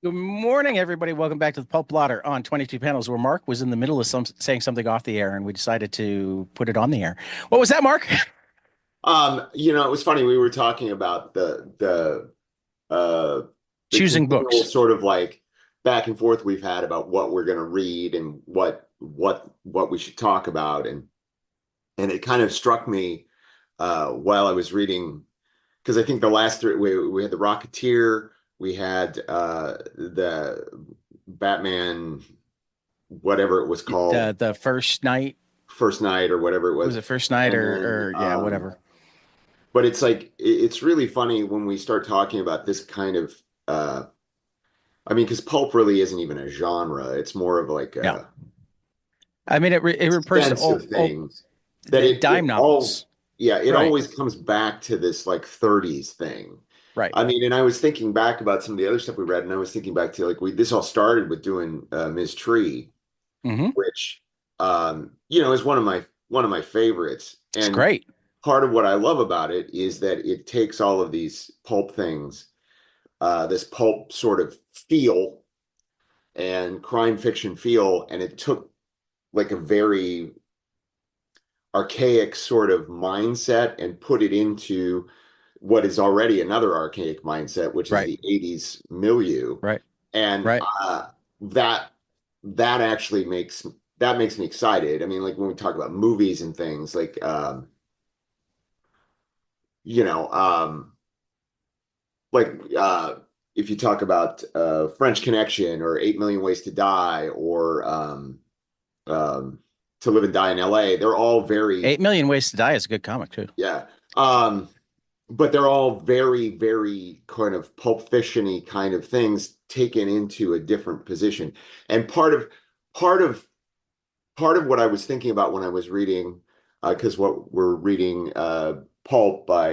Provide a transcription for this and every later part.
Good morning, everybody. Welcome back to the Pulp Blotter on 22 Panels, where Mark was in the middle of saying something off the air, and we decided to put it on the air. What was that, Mark? It was funny. We were talking about uh the Choosing continual books. sort of like back and forth we've had about what we're going to read and what we should talk about, and it kind of struck me while I was reading, because I think the last three we had the Rocketeer, we had the Batman, whatever it was called, The first night First Night or whatever it was was, it first night and then or yeah, whatever. but it's like it's really funny when we start talking about this kind of I mean, because pulp really isn't even a genre. It's more of like No, a I mean it refers to sense all, of things that the it dime all, novels, yeah, it right? always comes back to this like 30s thing. Right. I mean, and I was thinking back about some of the other stuff we read, and I was thinking back to like this all started with doing Ms. Tree, Hmm. which is one of my favorites. It's And great. part of what I love about it is that it takes all of these pulp things, this pulp sort of feel and crime fiction feel, and it took like a very archaic sort of mindset and put it into what is already another archaic mindset, which is Right. the 80s milieu. Right. And Right. that that actually makes me excited. I mean, like when we talk about movies and things, like you know, like if you talk about French Connection or 8 Million Ways to Die or um, To Live and Die in LA, they're all very, 8 Million Ways to Die is a good comic too. yeah. But they're all very, very kind of pulp fiction-y kind of things taken into a different position. And part of part of what I was thinking about when I was reading, because what we're reading, Pulp by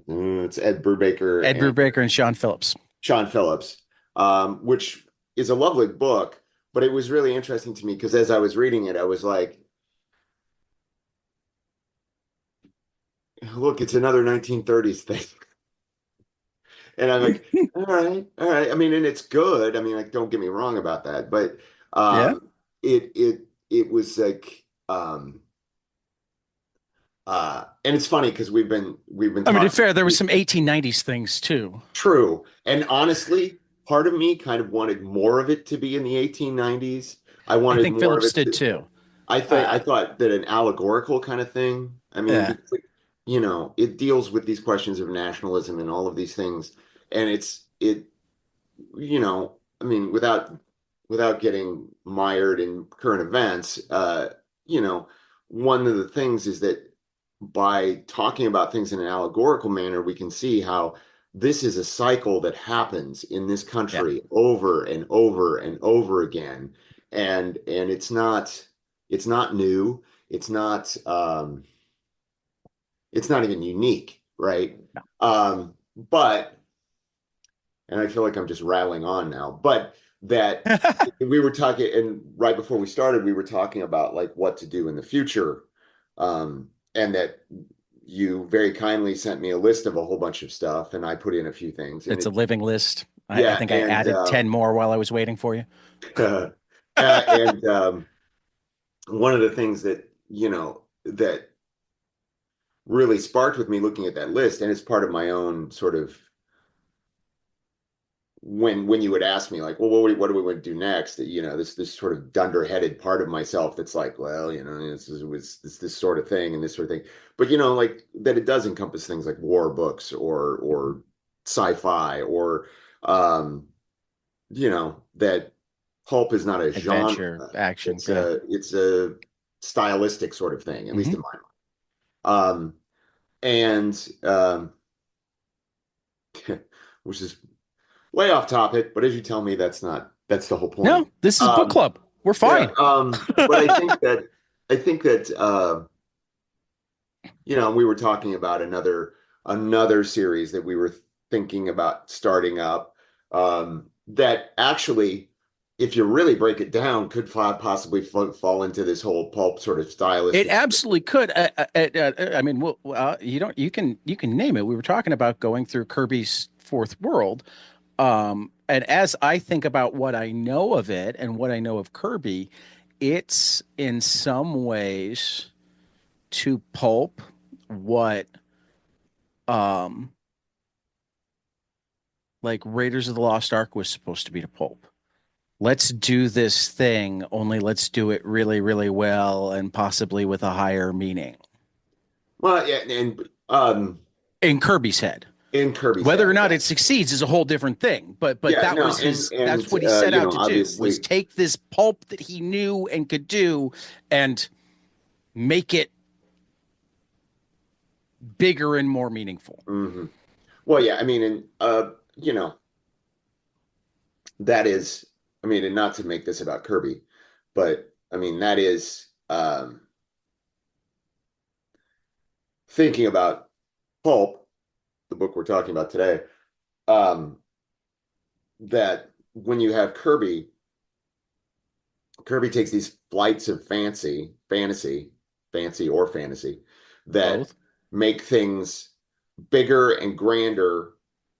it's Ed Brubaker Ed and Brubaker and Sean Phillips. Sean Phillips, which is a lovely book, but it was really interesting to me because as I was reading it, I was like, look, it's another 1930s thing. And I'm like, all right, all right. I mean, and it's good. I mean, like, don't get me wrong about that, but Yeah. it was like and it's funny because we've been I mean, to be talking fair, there was some 1890s things too. true. And honestly, part of me kind of wanted more of it to be in the 1890s. I I wanted think more of Phillips it did to, too. I Uh, thought that an allegorical kind of thing. I mean, yeah. because like, it deals with these questions of nationalism and all of these things, and I mean, without getting mired in current events, you know, one of the things is that by talking about things in an allegorical manner, we can see how this is a cycle that happens in this Yeah. country over and over and over again. And it's not new. It's not even unique, right? But and I feel like I'm just rattling on now, but that we were talking, and right before we started, we were talking about like what to do in the future, and that you very kindly sent me a list of a whole bunch of stuff, and I put in a few things, and It's a it, living list. I yeah, think I and added 10 more while I was waiting for you. and one of the things that that really sparked with me looking at that list, and it's part of my own sort of when you would ask me like, well, what do we want to do next? This sort of dunderheaded part of myself that's like, well, this sort of thing and this sort of thing, but like that it does encompass things like war books or sci-fi or that pulp is not a Adventure, genre. action. It's Yeah. a stylistic sort of thing, at least Hmm. in my mind. And which is way off topic, but as you tell me, that's the whole point. No, this is book Um, club. We're yeah, fine. but I think that we were talking about another series that we were thinking about starting up. That actually, if you really break it down, could possibly fall into this whole pulp sort of It stylistic. absolutely could. I mean, you can name it. We were talking about going through Kirby's Fourth World, And as I think about what I know of it and what I know of Kirby, it's in some ways to Pulp what um like Raiders of the Lost Ark was supposed to be to Pulp. Let's do this thing, only let's do it really, really well and possibly with a higher meaning Well, yeah, and in Kirby's head. in Kirby's Whether or head, not yeah, it succeeds is a whole different thing. But yeah, that no, was his that's and what he set out to do was obviously, take this pulp that he knew and could do and make it bigger and more meaningful. mhm. Well, yeah, I mean, and you know, that is, I mean, and not to make this about Kirby, but I mean, that is thinking about Pulp, the book we're talking about today, um, that when you have Kirby, Kirby takes these flights of fancy or fantasy, that Both. make things bigger and grander,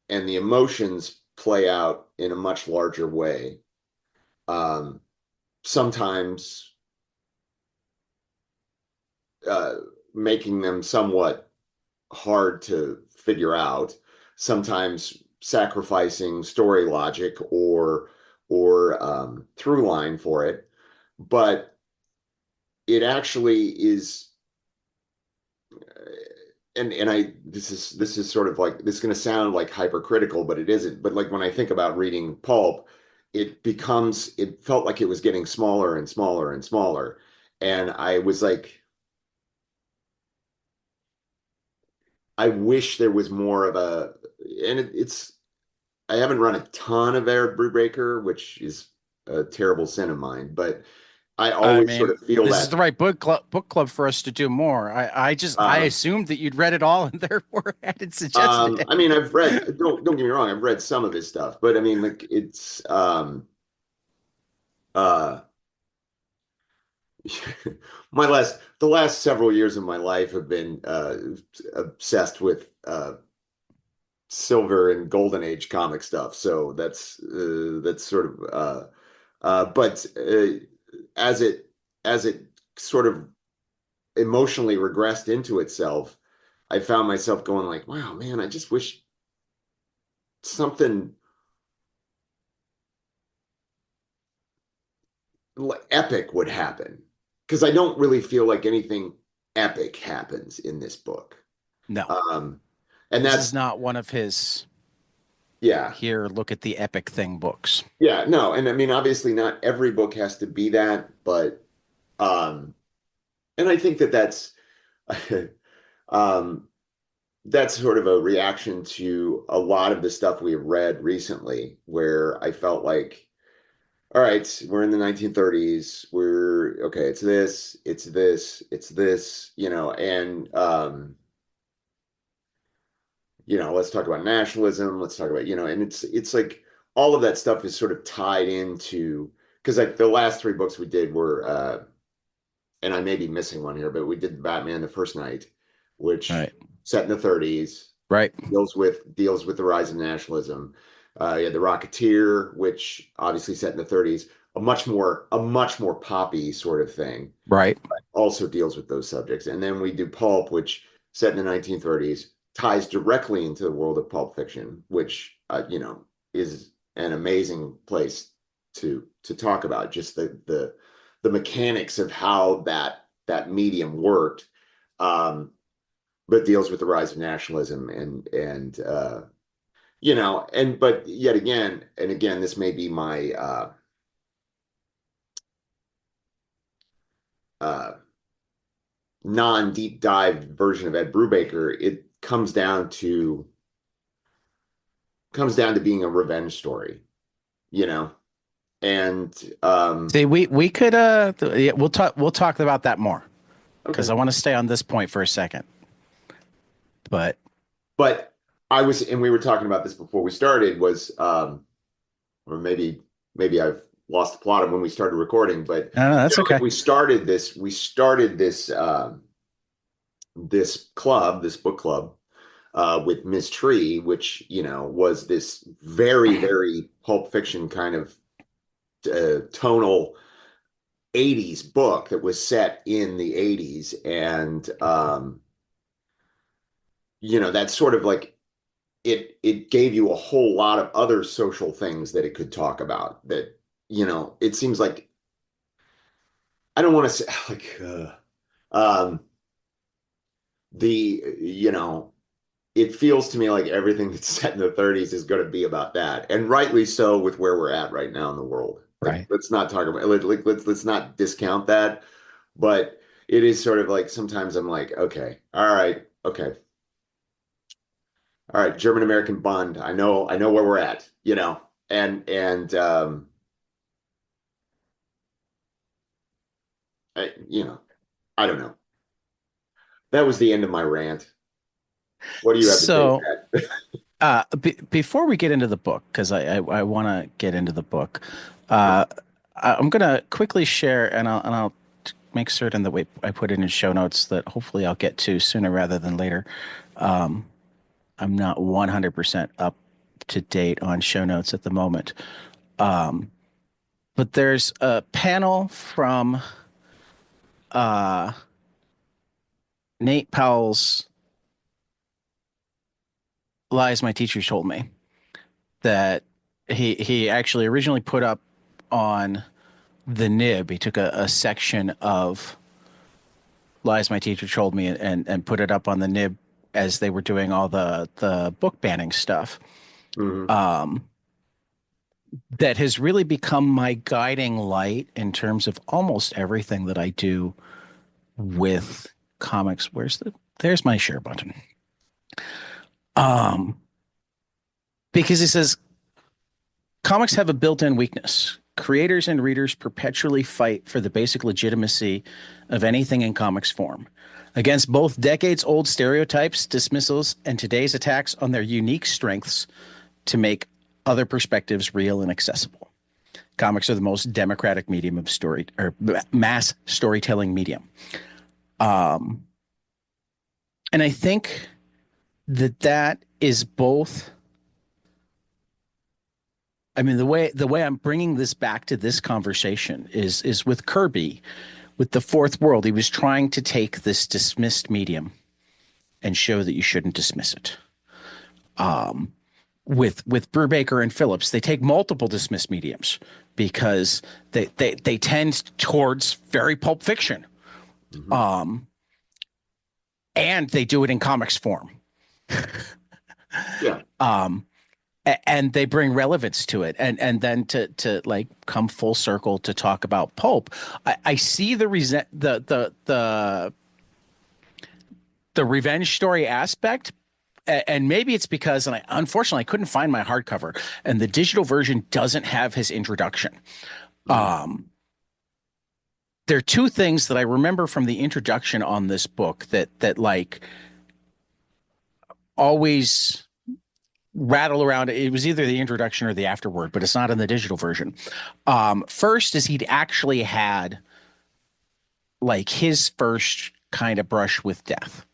and the emotions play out in a much larger way. Um, Sometimes uh, making them somewhat hard to figure out, sometimes sacrificing story logic or through line for it, but it actually is. And I this is sort of like, this is going to sound like hypercritical, but it isn't. But like when I think about reading Pulp, it felt like it was getting smaller and smaller and smaller, and I was like, I wish there was more of a, and it's, I haven't run a ton of Air Brubaker, which is a terrible sin of mine, but I I always sort mean, of feel this is that. the right book club for us to do more. I Um, assumed that you'd read it all and therefore hadn't suggested I mean, anything. I've read, don't get me wrong, I've read some of his stuff, but I mean, like it's uh the last several years of my life have been obsessed with silver and golden age comic stuff. So that's sort of but as it sort of emotionally regressed into itself, I found myself going like, wow, man, I just wish something epic would happen, because I don't really feel like anything epic happens in this book. No, Um, and this is that's, not one of his yeah, here, look at the epic thing books. yeah, no, and I mean, obviously, not every book has to be that, but um, and I think that um, that's sort of a reaction to a lot of the stuff we have read recently, where I felt like, all right, we're in the 1930s. We're okay. It's this. It's this. It's this. And let's talk about nationalism. Let's talk about, and it's like all of that stuff is sort of tied into, because like the last three books we did were, and I may be missing one here, but we did Batman the First Night, which Right. set in the 30s, Right. deals with the rise of nationalism. You had the Rocketeer, which obviously set in the 30s, a much more poppy sort of thing, Right. also deals with those subjects. And then we do Pulp, which set in the 1930s, ties directly into the world of pulp fiction, which is an amazing place to talk about just the mechanics of how that medium worked, um, but deals with the rise of nationalism and but yet again and again, this may be my uh, non-deep dive version of Ed Brubaker. It comes down to being a revenge story, you know, and See, we could yeah, we'll talk about that more because okay. I want to stay on this point for a second. But But and we were talking about this before we started, was or maybe I've lost the plot of when we started recording, but no, no, that's like okay. we started this this book club, with Miss Tree, which, was this very, very Pulp Fiction kind of tonal 80s book that was set in the 80s. And, that's sort of like it gave you a whole lot of other social things that it could talk about that, it seems like I don't want to say like um the it feels to me like everything that's set in the 30s is going to be about that, and rightly so with where we're at right now in the world. Like, Right. let's not talk about let's not discount that, but it is sort of like sometimes I'm like, okay, all right, German American Bond. I know where we're at, and I don't know. That was the end of my rant. What do you have to say to So, that? before we get into the book, because I want to get into the book, uh, I'm gonna quickly share, and I'll make certain that I put it in show notes that hopefully I'll get to sooner rather than later. Um, I'm not 100% up to date on show notes at the moment, um, but there's a panel from uh, Nate Powell's "Lies My Teacher Told Me" that he actually originally put up on the nib. He took a section of "Lies My Teacher Told Me" and put it up on the nib as they were doing all the book banning stuff. Mhm. Um, that has really become my guiding light in terms of almost everything that I do with comics. There's my share button. Um, because he says comics have a built-in weakness. Creators and readers perpetually fight for the basic legitimacy of anything in comics form. Against both decades old stereotypes, dismissals, and today's attacks on their unique strengths to make other perspectives real and accessible. Comics are the most democratic medium of story or mass storytelling medium. Um, and I think that is both. I mean, the way I'm bringing this back to this conversation is with Kirby, with the fourth world. He was trying to take this dismissed medium and show that you shouldn't dismiss it. Um, with Brubaker and Phillips, they take multiple dismissed mediums because they tend towards very pulp fiction. Mhm. Um, and they do it in comics form. Yeah. Um, and they bring relevance to it, and then to like come full circle to talk about pulp. I see the revenge story aspect, and maybe it's because, and I unfortunately I couldn't find my hardcover, and the digital version doesn't have his introduction. Mhm. Um, there are two things that I remember from the introduction on this book that like always rattle around. It was either the introduction or the afterword, but it's not in the digital version. First is he'd actually had like his first kind of brush with death.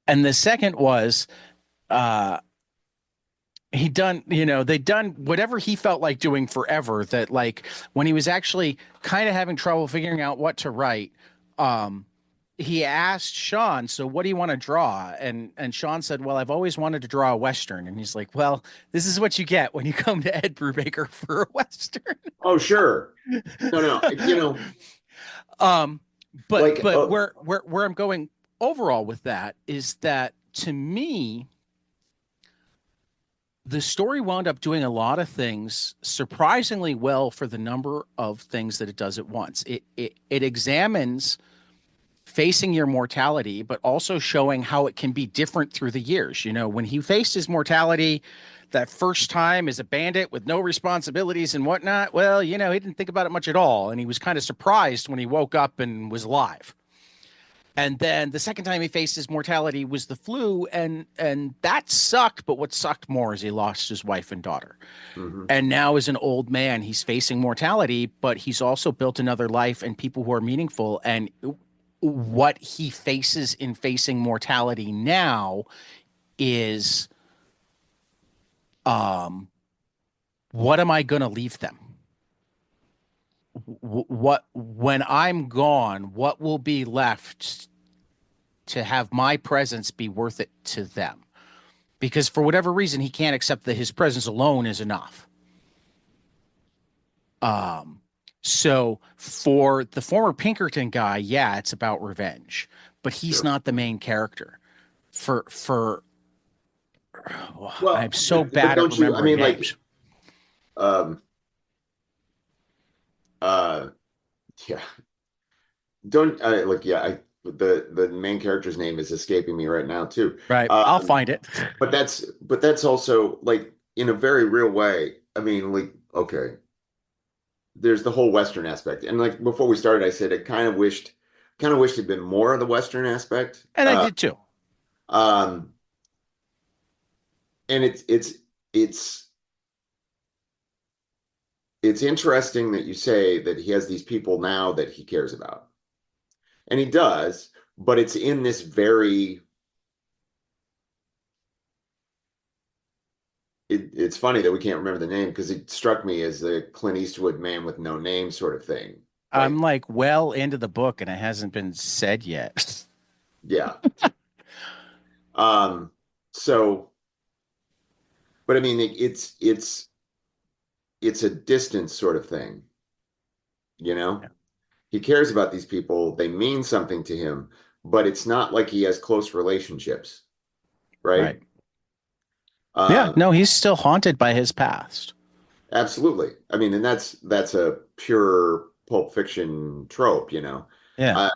And the second was uh they'd done whatever he felt like doing forever, that like when he was actually kind of having trouble figuring out what to write, um he asked Sean, so what do you want to draw? And Sean said, well, I've always wanted to draw a Western. And he's like, well, this is what you get when you come to Ed Brubaker for a Western. Oh, sure. No, no. um, but Like, but where I'm going overall with that is that to me, the story wound up doing a lot of things surprisingly well for the number of things that it does at once. It examines facing your mortality, but also showing how it can be different through the years. When he faced his mortality that first time as a bandit with no responsibilities and whatnot, well, he didn't think about it much at all. And he was kind of surprised when he woke up and was alive. And then the second time he faced his mortality was the flu, and that sucked. But what sucked more is he lost his wife and daughter. mhm. And now, as an old man, he's facing mortality, but he's also built another life and people who are meaningful. And what he faces in facing mortality now is, um, what am I going to leave them? What, when I'm gone, what will be left to have my presence be worth it to them? Because for whatever reason, he can't accept that his presence alone is enough. Um, so for the former Pinkerton guy, yeah, it's about revenge, but he's Sure. not the main character. For I'm Well, so but bad at don't you? I remembering mean, like, names. um, uh, yeah, don't like, yeah, the main character's name is escaping me right now too. Right. I'll Um, find it. but that's also like in a very real way. I mean, like, okay, there's the whole Western aspect, and like before we started, I said I kind of wished it'd been more of the Western aspect. And I did too. Um, and it's it's interesting that you say that he has these people now that he cares about, and he does, but it's in this very it's funny that we can't remember the name because it struck me as a Clint Eastwood man with no name sort of thing. Like, I'm like well into the book and it hasn't been said yet. yeah. Um, so, but I mean, it's a distance sort of thing, you know? Yeah. He cares about these people, they mean something to him, but it's not like he has close relationships, Right. right? Yeah. Um, No, he's still haunted by his past. absolutely. I mean, and that's a pure Pulp Fiction trope, you know. Yeah.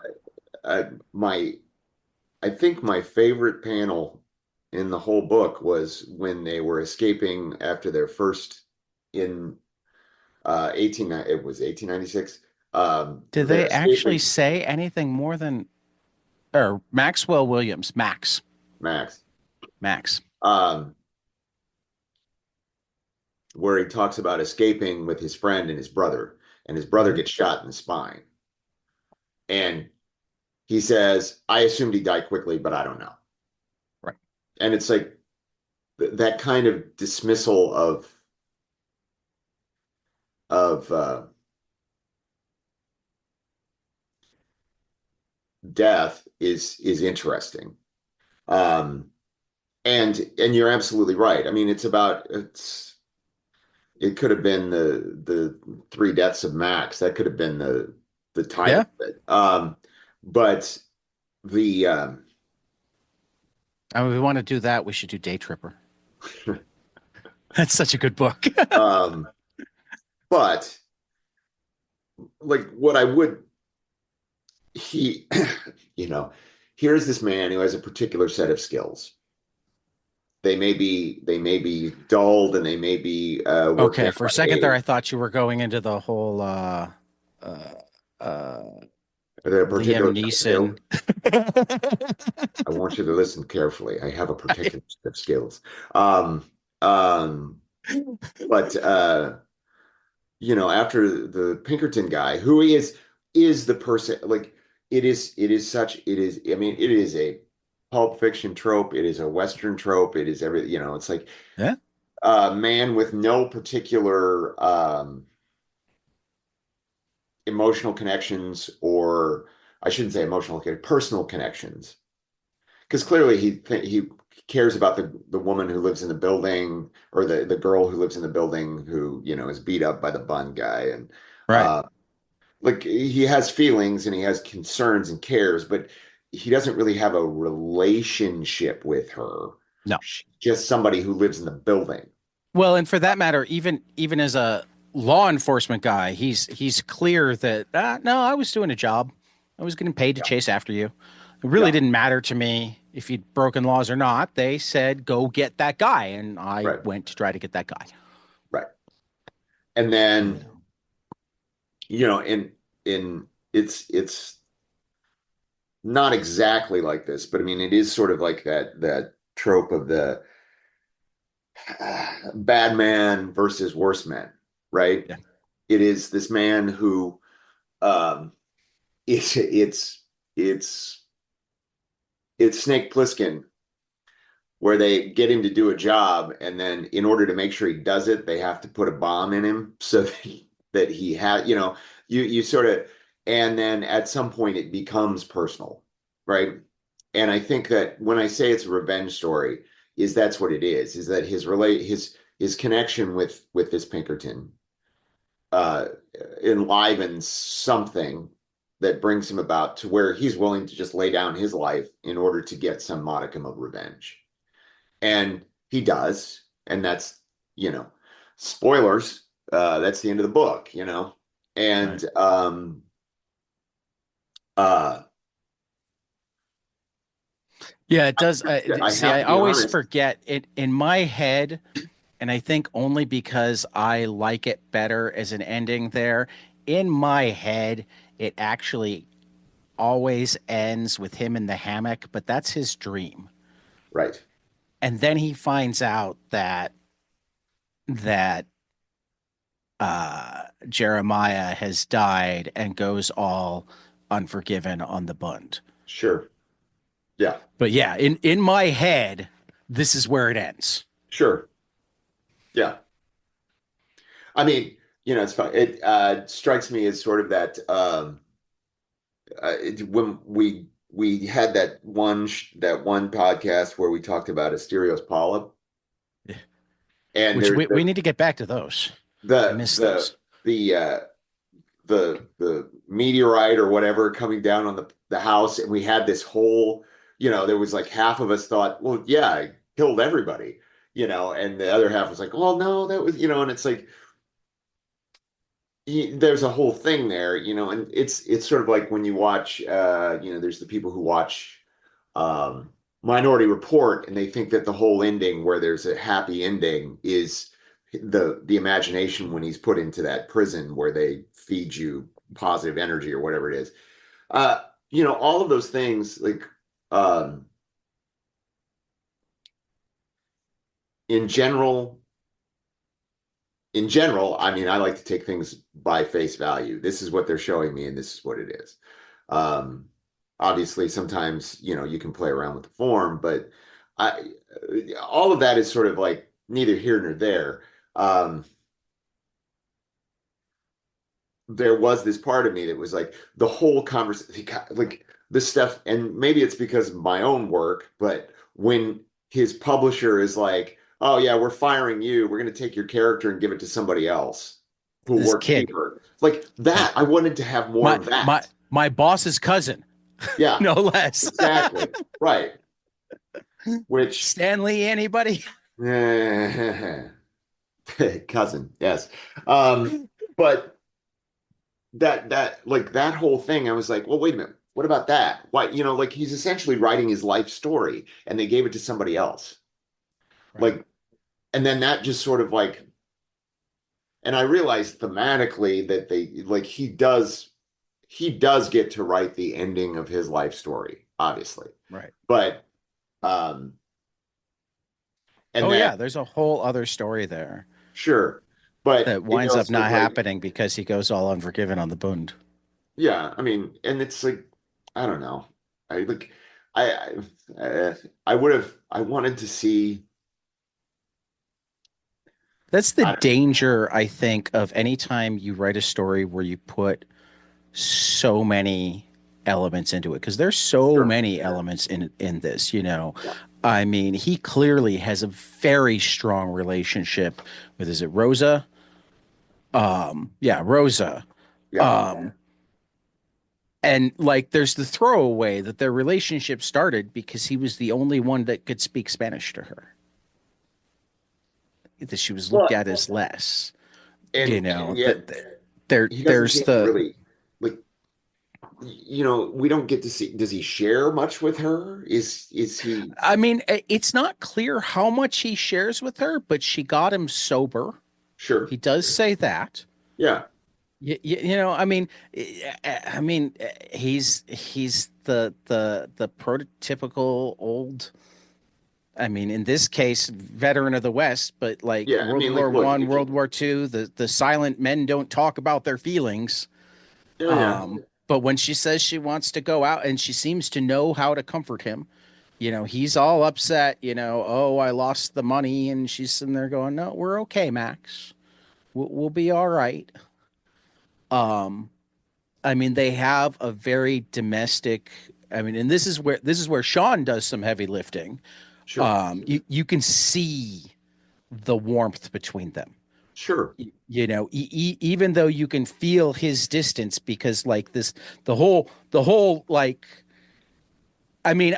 Uh, my I think my favorite panel in the whole book was when they were escaping after their first in 1896. Did They're they actually escaping, say anything more than, or Maxwell Williams, Max, Max. um, where he talks about escaping with his friend and his brother Mhm. gets shot in the spine. And he says, I assumed he died quickly, but I don't know. Right. And it's like that kind of dismissal of death is interesting. Um, and you're absolutely right. I mean, it could have been the three deaths of Max. That could have been the title Yeah. of it. But the I mean, if we want to do that, we should do Day Tripper. That's such a good book. um, but like what I would he you know here's this man who has a particular set of skills. They may be dulled and they may be worked Okay, out for a by second there, I age. thought you were going into the whole uh, uh, They're a Liam particular set of skills. Neeson. I want you to listen carefully. I have a particular set of skills. Um, um, but after the Pinkerton guy, who he is the person like it is a Pulp Fiction trope, it is a Western trope, it is every it's like Yeah, a man with no particular emotional connections, or I shouldn't say emotional, personal connections, because clearly he cares about the woman who lives in the building, or the girl who lives in the building who is beat up by the bun guy, and right. uh like he has feelings and he has concerns and cares, but he doesn't really have a relationship with her. No. She's just somebody who lives in the building. Well, and for that matter, even as a law enforcement guy, he's clear that no, I was doing a job. I was getting paid to Yeah, chase after you. It really yeah, didn't matter to me if you'd broken laws or not. They said go get that guy, and I right, went to try to get that guy. right. And You then know. in it's not exactly like this, but I mean, it is sort of like that trope of the bad man versus worse man, right? Yeah. It is this man who um, it's it's it's Snake Plissken, where they get him to do a job, and then in order to make sure he does it, they have to put a bomb in him so that he had, you sort of, and then at some point it becomes personal, right? And I think that when I say it's a revenge story, is that's what it is that his connection with this Pinkerton uh enlivens something that brings him about to where he's willing to just lay down his life in order to get some modicum of revenge. And he does, and that's, you know, spoilers, that's the end of the book, Right. and uh Yeah, it does. I See, have I to be always honest. forget it in my head, and I think only because I like it better as an ending there. In my head, it actually always ends with him in the hammock, but that's his dream. Right. And then he finds out that Jeremiah has died and goes all unforgiven on the Bund. Sure. Yeah. But yeah, in my head, this is where it ends. Sure. Yeah. I mean, it's fun. It strikes me as sort of that when we had that one podcast where we talked about Asterios polyp, and Which there's we need to get back to those. I the miss the those. the uh the meteorite or whatever coming down on the house, and we had this whole, there was like half of us thought, well, yeah, I killed everybody, and the other half was like, well, no, that was, and it's like there's a whole thing there, and it's sort of like when you watch, there's the people who watch um, Minority Report, and they think that the whole ending, where there's a happy ending, is the imagination when he's put into that prison where they feed you positive energy or whatever it is. Uh, all of those things, like um, in general, I mean, I like to take things by face value. This is what they're showing me, and this is what it is. Um, Obviously, sometimes, you can play around with the form, but I, all of that is sort of like neither here nor there. Um, there was this part of me that was like the whole conversation, like this stuff, and maybe it's because of my own work, but when his publisher is like, "Oh yeah, we're firing you. We're going to take your character and give it to somebody else who'll This work kid, cheaper." Like like that, I wanted to have more my of my that. my boss's cousin, Yeah, no less. exactly. Right. Which, Stanley, anybody? cousin, yes. But that like that whole thing, I was like, well, wait a minute, what about that? Why, like he's essentially writing his life story, and they gave it to somebody else. Right. Like, and then that just sort of like, and I realized thematically that they like he does get to write the ending of his life story, obviously. Right. But um and Oh that yeah, there's a whole other story there sure. But that it winds up also is not like, happening because he goes all unforgiven on the Bund. yeah, I mean, and it's like, I don't know. I like, I would have, I wanted to see, That's the I don't know. danger, I think, of any time you write a story where you put so many elements into it, because there's so Sure. many elements in this, you know. Yeah. I mean, he clearly has a very strong relationship with, is it Rosa? Yeah, Rosa. Yeah. Um, and like there's the throwaway that their relationship started because he was the only one that could speak Spanish to her. That she was looked Well, at as less, you and know, yet he doesn't there's seem to the really like, we don't get to see, does he share much with her? Is he I mean, it's not clear how much he shares with her, but she got him sober. He sure? does say that. Yeah. You know, I mean, he's the prototypical old. I mean, in this case, veteran of the West, but like Yeah. I World mean, like, War look, One, if you, World War Two, the silent men don't talk about their feelings. oh yeah. Um, But when she says she wants to go out and she seems to know how to comfort him, he's all upset, oh, I lost the money. And she's sitting there going, no, we're okay, Max. We'll be all right. Um, I mean, they have a very domestic. I mean, and this is where Sean does some heavy lifting. Sure. You can see the warmth between them. Sure. Even though you can feel his distance because like this, the whole like. I mean,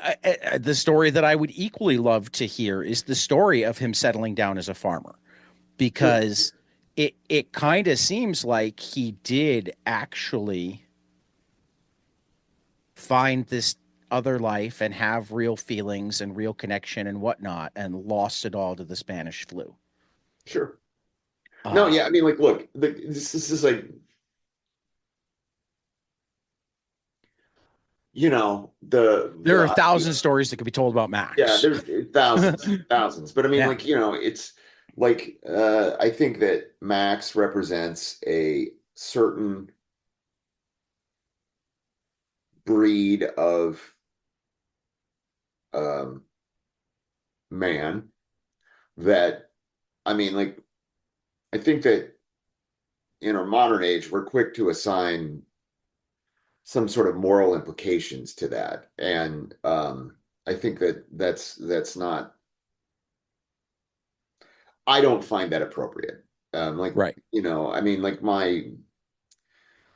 the story that I would equally love to hear is the story of him settling down as a farmer Sure. because it kind of seems like he did actually find this other life and have real feelings and real connection and whatnot and lost it all to the Spanish flu. Sure. No, yeah, I Um, mean, like, look, this is like, there are a thousand stories that could be told about yeah, Max. there's thousands, thousands. But I mean, Yeah. like, it's like I think that Max represents a certain breed of um man that I mean, like, I think that in our modern age, we're quick to assign some sort of moral implications to that. And I think that that's not I don't find that appropriate. Like, Right. I mean, like my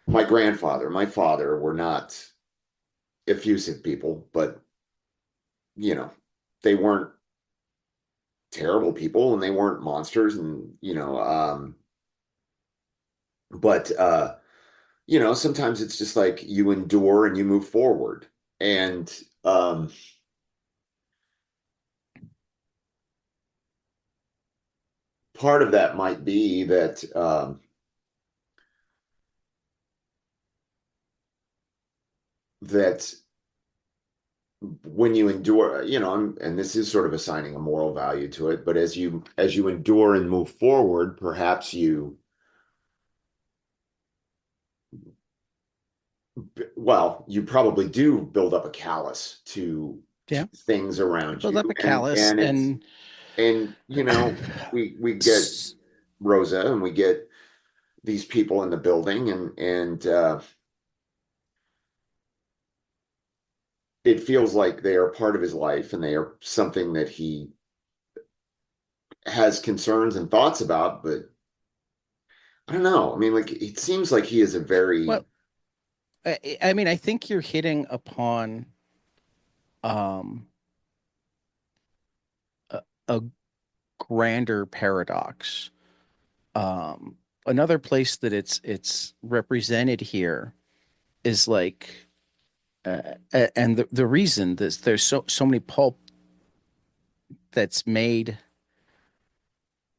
grandfather, my father were not effusive people, but you know, they weren't terrible people and they weren't monsters and but sometimes it's just like you endure and you move forward. And um part of that might be that when you endure, and this is sort of assigning a moral value to it, but as you endure and move forward, perhaps you probably do build up a callus to Yeah. things around Build you. up a and callus and it's and and we get Rosa and we get these people in the building, and it feels like they are part of his life and they are something that he has concerns and thoughts about. But I don't know. I mean, like, it seems like he is a very well, I mean, I think you're hitting upon um, a grander paradox. Um, Another place that it's represented here is like, and the reason there's so many pulp that's made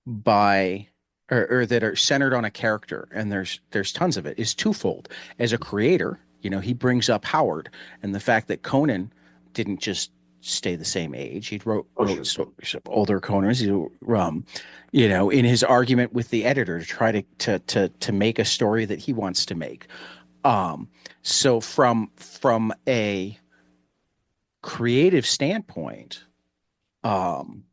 by or that are centered on a character, and there's tons of it, is twofold. As a creator, he brings up Howard and the fact that Conan didn't just stay the same age. He oh wrote sure. older Conans, in his argument with the editor to try to make a story that he wants to make. Um, so from a creative standpoint, um,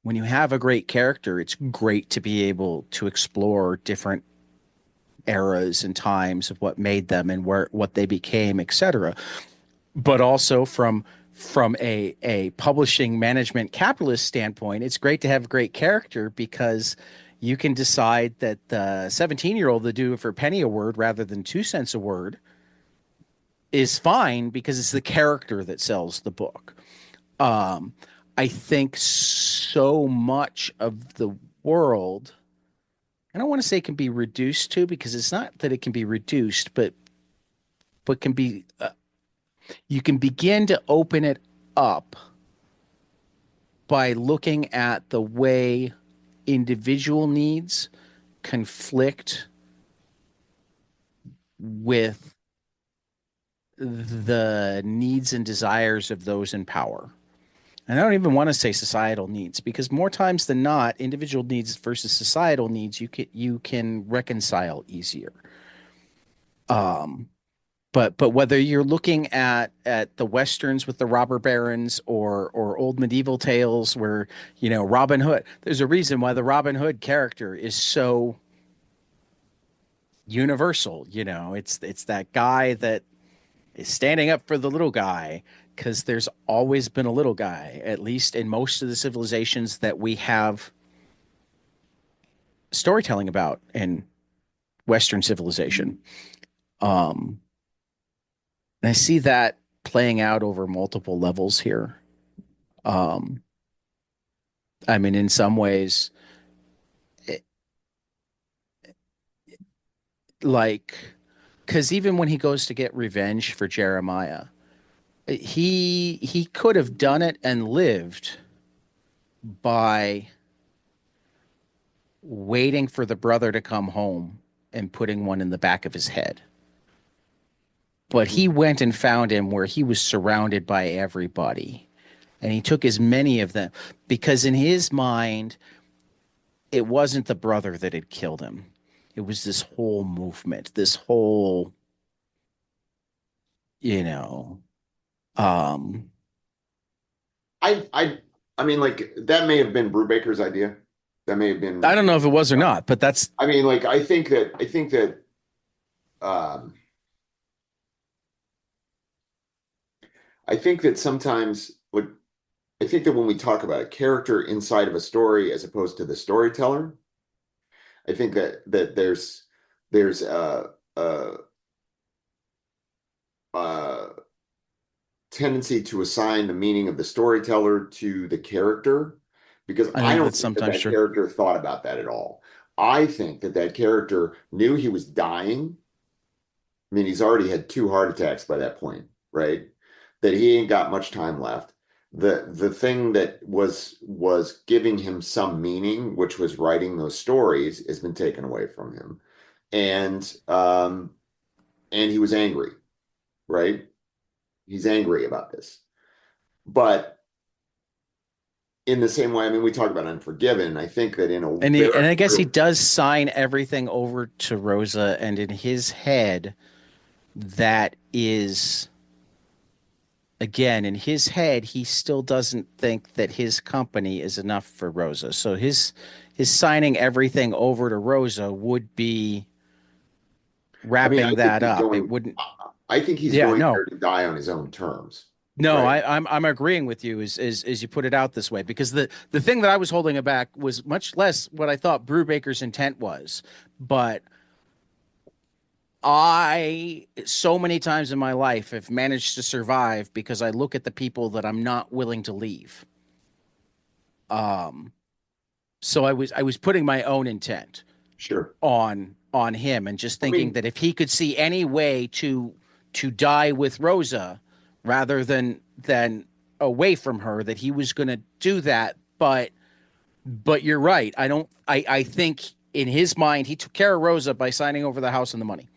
when you have a great character, it's great to be able to explore different eras and times of what made them and what they became, etc. But also from a publishing management capitalist standpoint, it's great to have a great character because you can decide that the 17-year-old to do it for a penny a word rather than 2 cents a word is fine because it's the character that sells the book. Um, I think so much of the world, I don't want to say can be reduced to because it's not that it can be reduced, but can be you can begin to open it up by looking at the way individual needs conflict with the needs and desires of those in power. And I don't even want to say societal needs because more times than not, individual needs versus societal needs you can reconcile easier. Um, but whether you're looking at the westerns with the robber barons or old medieval tales where, Robin Hood, there's a reason why the Robin Hood character is so universal. It's that guy that is standing up for the little guy, because there's always been a little guy, at least in most of the civilizations that we have storytelling about in Western civilization. Um, and I see that playing out over multiple levels here. Um, I mean, in some ways, it, like, because even when he goes to get revenge for Jeremiah, he could have done it and lived by waiting for the brother to come home and putting one in the back of his head. But he Mhm. went and found him where he was surrounded by everybody. And he took as many of them because in his mind, it wasn't the brother that had killed him. It was this whole movement, this whole, you know, um, I I I mean, like that may have been Brubaker's idea. That may have I don't been. know if it was or not, but that's, I mean, like I think that um, I think that sometimes like I think that when we talk about a character inside of a story as opposed to the storyteller, I think that there's a, a tendency to assign the meaning of the storyteller to the character because I I think don't that's think that sometimes that true. character thought about that at all. I think that that character knew he was dying. I mean, he's already had two heart attacks by that point, right? That he ain't got much time left. The thing that was giving him some meaning, which was writing those stories, has been taken away from him. And he was angry, right? He's angry about this. But in the same way, I mean, we talk about Unforgiven. I think that in a And very I guess he real, does sign everything over to Rosa, and in his head, that is, again, in his head, he still doesn't think that his company is enough for Rosa. So his signing everything over to Rosa would be I mean, wrapping that up. It wouldn't. I think he's Yeah, going no, there to die on his own terms, no. right? I'm agreeing with you as you put it out this way, because the thing that I was holding it back was much less what I thought Brubaker's intent was, but I so many times in my life have managed to survive because I look at the people that I'm not willing to leave. Um, so I was putting my own intent Sure. on him and just I thinking mean, that if he could see any way to die with Rosa rather than away from her, that he was going to do that. But you're right. I think in his mind he took care of Rosa by signing over the house and the money.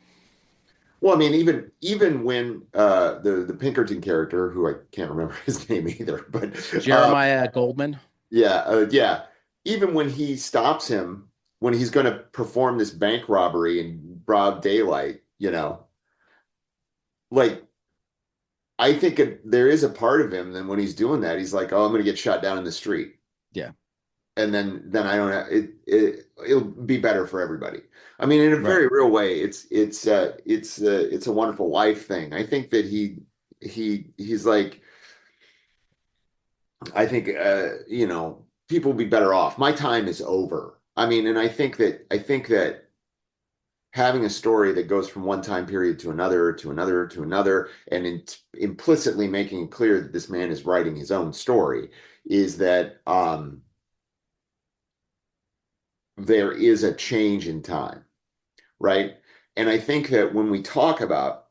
well, I mean, even when the Pinkerton character, who I can't remember his name either, but Jeremiah Goldman. yeah, even when he stops him when he's going to perform this bank robbery in broad daylight, like I think there is a part of him. Then when he's doing that, he's like, "Oh, I'm going to get shot down in the street." Yeah. And then I don't have it'll be better for everybody. I mean, in a Right. very real way, it's a wonderful life thing. I think that he's like I think people will be better off. My time is over. I mean, and I think that having a story that goes from one time period to another to another to another and implicitly making it clear that this man is writing his own story is that there is a change in time, right? And I think that when we talk about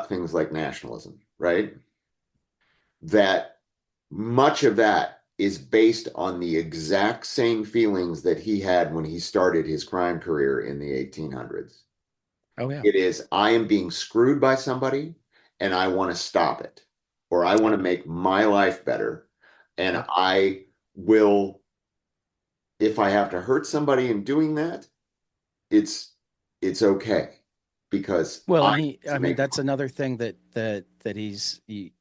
things like nationalism, right? That much of that is based on the exact same feelings that he had when he started his crime career in the 1800s. Oh yeah. It is, I am being screwed by somebody and I want to stop it, or I want Yep. to make my life better. And Yep. I will, if I have to hurt somebody in doing that, it's it's okay because Well, I and need I to mean, make that's money. another thing that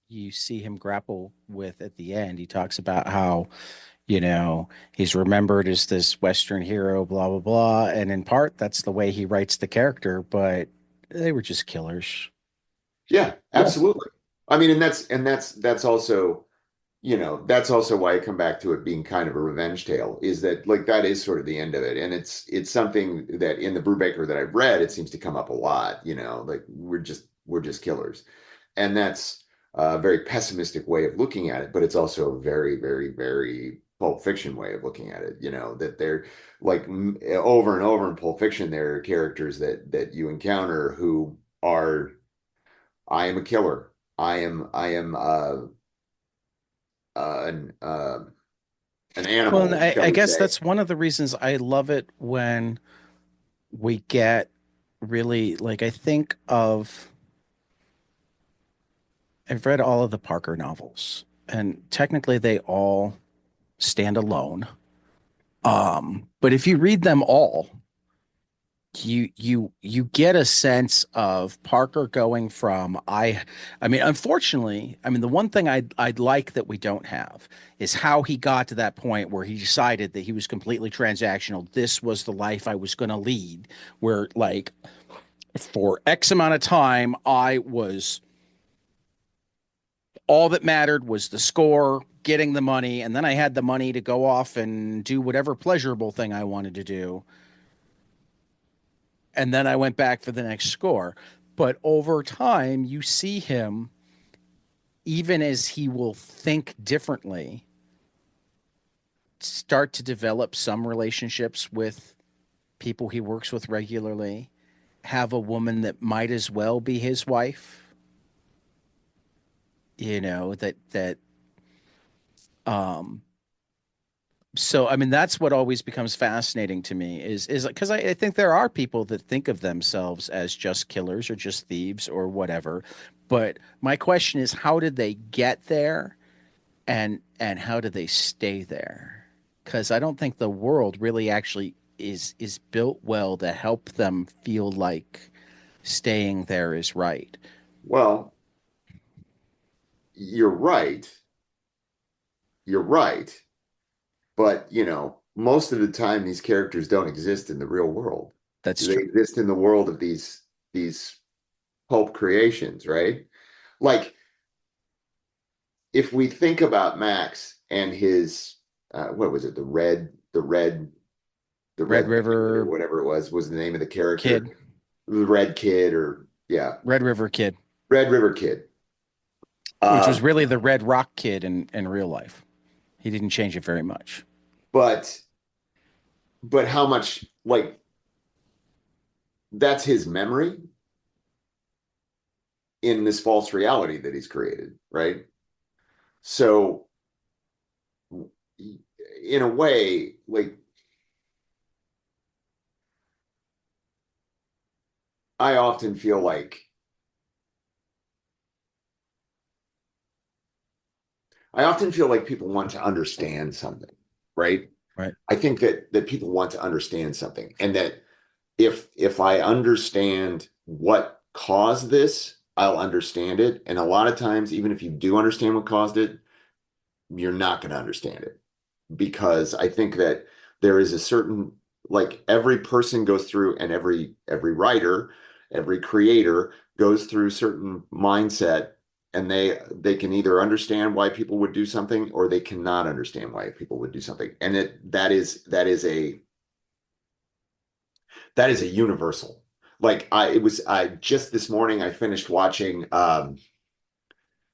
you see him grapple with at the end. He talks about how, he's remembered as this Western hero, blah, blah, blah. And in part, that's the way he writes the character, but they were just killers. Yeah, absolutely. I mean, and that's also, that's also why I come back to it being kind of a revenge tale, is that like that is sort of the end of it. And it's something that in the Brubaker that I've read, it seems to come up a lot, like we're just killers. And that's a very pessimistic way of looking at it, but it's also a very, very, very Pulp Fiction way of looking at it, that they're like over and over in Pulp Fiction, there are characters that you encounter who are, I am a killer. I am an an Well, and animal, shall I we guess say. that's one of the reasons I love it when we get really, like, I think of, I've read all of the Parker novels, and technically they all stand alone. But if you read them all, you get a sense of Parker going from I mean, unfortunately, I mean, the one thing I'd like that we don't have is how he got to that point where he decided that he was completely transactional. This was the life I was going to lead, where like for X amount of time I was, all that mattered was the score, getting the money, and then I had the money to go off and do whatever pleasurable thing I wanted to do. And then I went back for the next score. But over time, you see him, even as he will think differently, start to develop some relationships with people he works with regularly, have a woman that might as well be his wife, that um so I mean that's what always becomes fascinating to me is because I think there are people that think of themselves as just killers or just thieves or whatever, but my question is how did they get there, and how do they stay there? Because I don't think the world really actually is built well to help them feel like staying there is right. Well, you're right. You're right. But, most of the time these characters don't exist in the real world. That's They true. exist in the world of these pulp creations, right? Like if we think about Max and his what was it, the red Red bandit or River whatever it was the name of the character, Kid, the Red Kid, or yeah, Red River Kid, Red River Kid. which was Um, really the Red Rock Kid in real life. He didn't change it very much. but how much like that's his memory in this false reality that he's created, right? So in a way, like I often feel like people want to understand something, right? Right. I think that people want to understand something, and that if I understand what caused this, I'll understand it. And a lot of times, even if you do understand what caused it, you're not going to understand it, because I think that there is a certain, like every person goes through, and every writer, every creator goes through certain mindset, and they can either understand why people would do something, or they cannot understand why people would do something. And that is a universal. Like I just this morning I finished watching while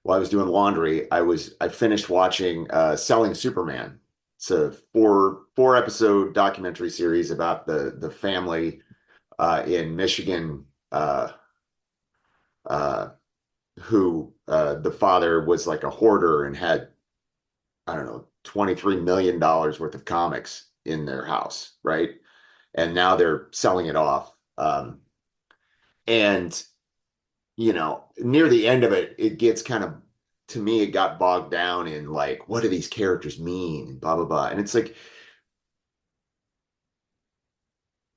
I was doing laundry, I finished watching Selling Superman. It's a four episode documentary series about the family in Michigan, uh, who the father was like a hoarder and had, I don't know, $23 million worth of comics in their house, right? And now they're selling it off. And near the end of it, it gets kind of, to me, it got bogged down in like, what do these characters mean? And blah, blah, blah. And it's like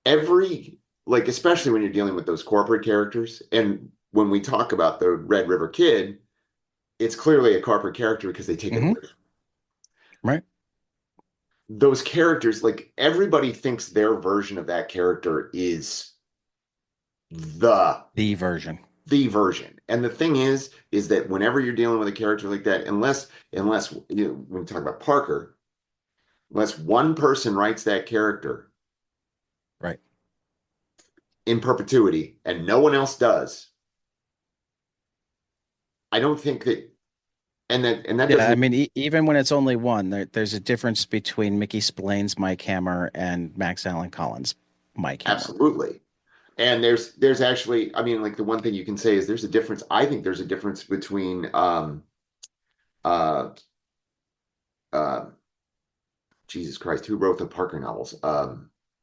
every like especially when you're dealing with those corporate characters, and when we talk about the Red River Kid, it's clearly a corporate character because they take it Hmm. literally. Right. Those characters, like everybody thinks their version of that character is the The version. the version. And the thing is that whenever you're dealing with a character like that, unless you know, when we talk about Parker, unless one person writes that character Right. in perpetuity and no one else does, I don't think that and that Yeah, I doesn't mean, even when it's only one, there's a difference between Mickey Splain's Mike Hammer and Max Allan Collins' Mike Hammer. absolutely. And there's actually, I mean, like the one thing you can say is there's a difference. I think there's a difference between uh uh Jesus Christ, who wrote the Parker novels?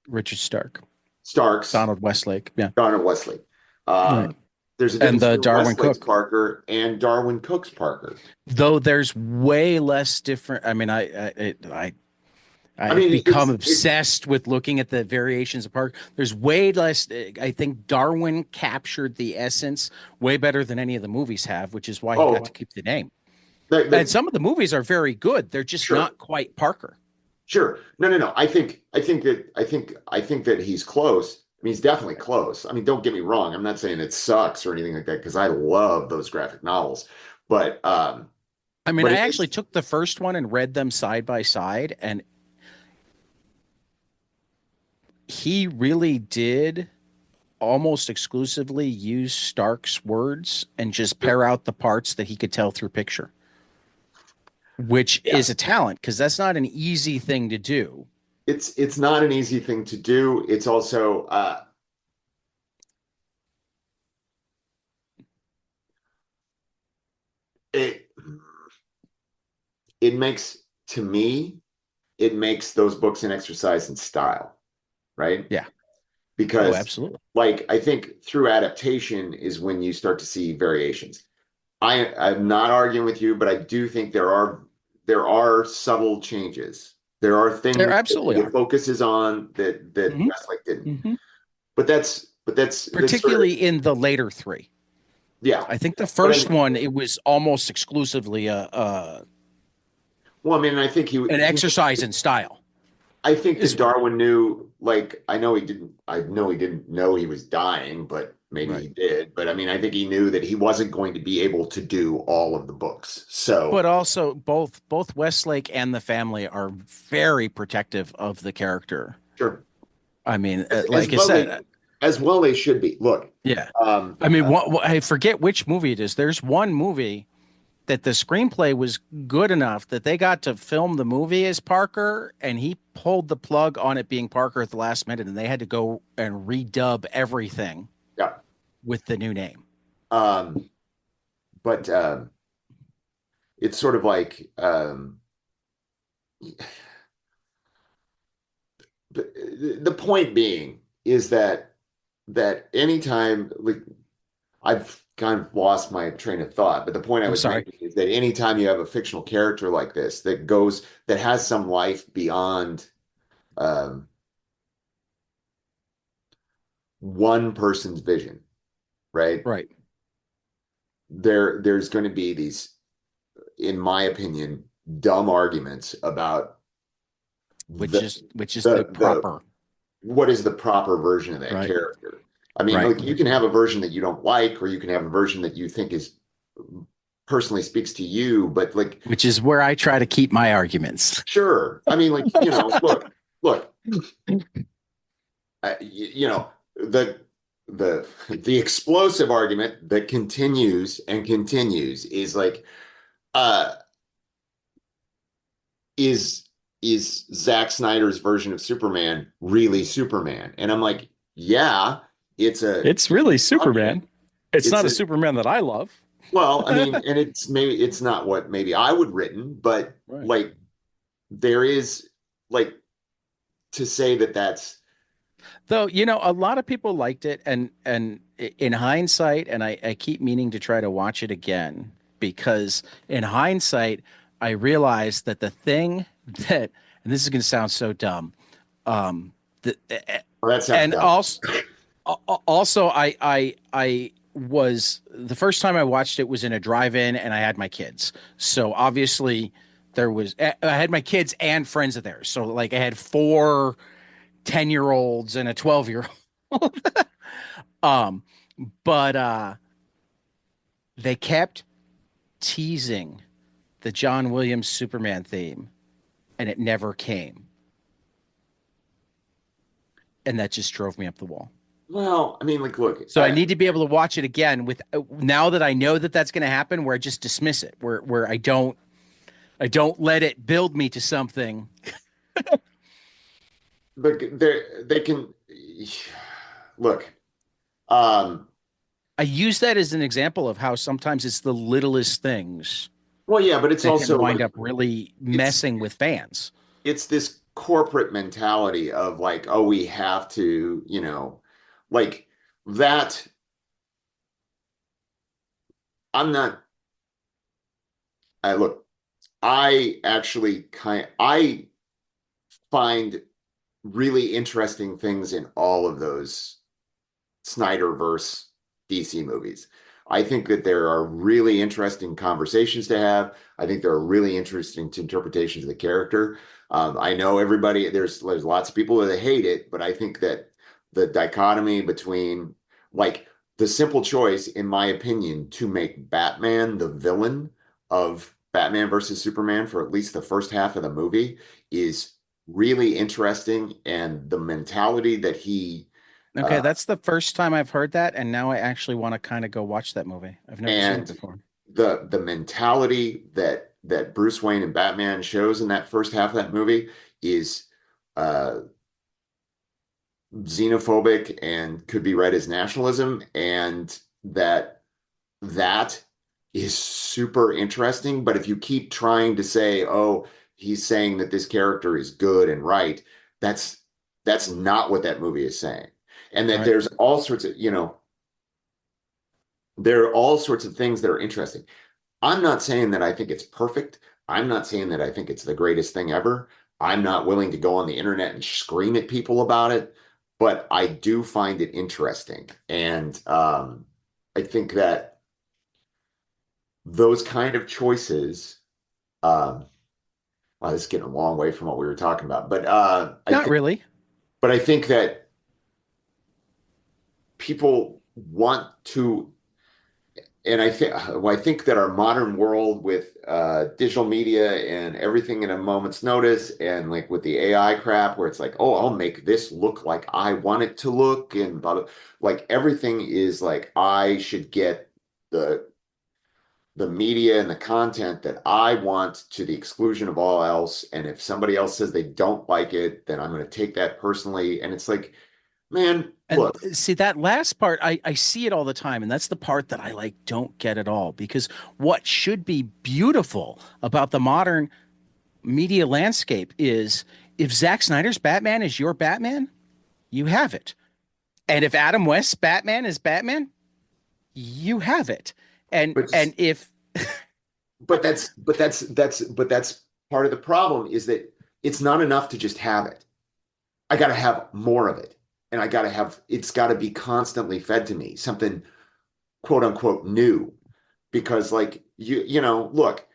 Richard Stark, Starks, Donald Westlake. Yeah. Darnell Wesley. Right. There's a And difference the between Darwin Westlake's Cook. Parker and Darwin Cook's Parker. Though there's way less different. I mean, I I have mean, become obsessed with looking at the variations of Park. There's way less. I think Darwin captured the essence way better than any of the movies have, which is why he got to oh, keep the name. And the some of the movies are very good. They're just sure, not quite Parker. sure. No, no, no. I think that he's close. I mean, he's definitely close. I mean, don't get me wrong. I'm not saying it sucks or anything like that because I love those graphic novels. But I mean, but I it actually is took the first one and read them side by side, and he really did almost exclusively use Stark's words and just pair out the parts that he could tell through picture, which is a yes. talent because that's not an easy thing to do. It's not an easy thing to do. It's also it it makes to me it makes those books an exercise in style, right? Yeah. Oh, Because absolutely. like I think through adaptation is when you start to see variations. I'm not arguing with you, but I do think there are subtle changes. There are There things that absolutely it are. focuses on that Hmm. Westlake didn't. Hmm. But that's sort of Particularly in the later three. yeah. I think the But I first mean, one, it was almost exclusively well, I mean, I think an exercise in style. I think that Is Darwin knew, like, I know he didn't know he was dying, but maybe he right. did. But I mean, I think he knew that he wasn't going to be able to do all of the books. So, But also both Westlake and the family are very protective of the character. sure. I mean, As like I well said, they should be. Look, yeah. um, I mean, I forget which movie it is. There's one movie that the screenplay was good enough that they got to film the movie as Parker, and he pulled the plug on it being Parker at the last minute, and they had to go and redub everything yeah. with the new name. Um, but it's sort of like the point being is that anytime like I've kind of lost my train of thought, but the point I I'm was sorry. making is that anytime you have a fictional character like this that has some life beyond um, one person's vision, right? Right. There's going to be these, in my opinion, dumb arguments about Which the is the the proper. what is the proper version of that Right. character. I mean, Right. like you can have a version that you don't like, or you can have a version that you think is personally speaks to you, but like Which is where I try to keep my arguments. sure. I mean, like, look, the the explosive argument that continues and continues is like, uh, is Zack Snyder's version of Superman really Superman? And I'm like, yeah, it's a It's really argument. Superman. It's It's not a a Superman that I love. well, I mean, and it's not what maybe I would written, but Right. like there is like to say that that's Though, a lot of people liked it, and in hindsight, and I keep meaning to try to watch it again because in hindsight, I realized that the thing that, and this is going to sound so dumb, the, well, that sounds and dumb. Also, I was the first time I watched it was in a drive-in, and I had my kids. So obviously, I had my kids and friends of theirs. So like I had 4 10-year olds and a 12-year-old. Um, but they kept teasing the John Williams Superman theme, and it never came, and that just drove me up the wall. Well, I mean, like, look, So I need to be able to watch it again with now that I know that that's going to happen, where I just dismiss it, where I don't let it build me to something. but they can look. Um, I use that as an example of how sometimes it's the littlest things well, yeah, but it's that can also wind like up really it's messing with fans. it's this corporate mentality of like, oh, we have to, like that. I'm not. I look. I find really interesting things in all of those Snyderverse DC movies. I think that there are really interesting conversations to have. I think there are really interesting interpretations of the character. I know everybody, there's lots of people that hate it, but I think that the dichotomy between like the simple choice, in my opinion, to make Batman the villain of Batman versus Superman for at least the first half of the movie is really interesting. And the mentality that he Okay, uh, that's the first time I've heard that, and now I actually want to kind of go watch that movie. I've never seen it and before. the mentality that Bruce Wayne and Batman shows in that first half of that movie is uh, xenophobic and could be read as nationalism, and that is super interesting. But if you keep trying to say, "Oh, he's saying that this character is good and right," that's that's not what that movie is saying, and that Right. there's all sorts of there are all sorts of things that are interesting. I'm not saying that I think it's perfect. I'm not saying that I think it's the greatest thing ever. I'm not willing to go on the internet and scream at people about it, but I do find it interesting. And I think that those kind of choices, um, well, this is getting a long way from what we were talking about, but Not really. I think that people want to and I think that our modern world with digital media and everything in a moment's notice, and like with the AI crap, where it's like, oh, I'll make this look like I want it to look, and blah, blah, like everything is like I should get the the media and the content that I want to the exclusion of all else. And if somebody else says they don't like it, then I'm going to take that personally. And it's like, man, And look, see that last part, I see it all the time, and that's the part that I like don't get at all. Because what should be beautiful about the modern media landscape is if Zack Snyder's Batman is your Batman, you have it. And if Adam West's Batman is Batman, you have it. And but and if that's part of the problem is that it's not enough to just have it. I got to have more of it. And it's got to be constantly fed to me, something quote unquote new. Because like look,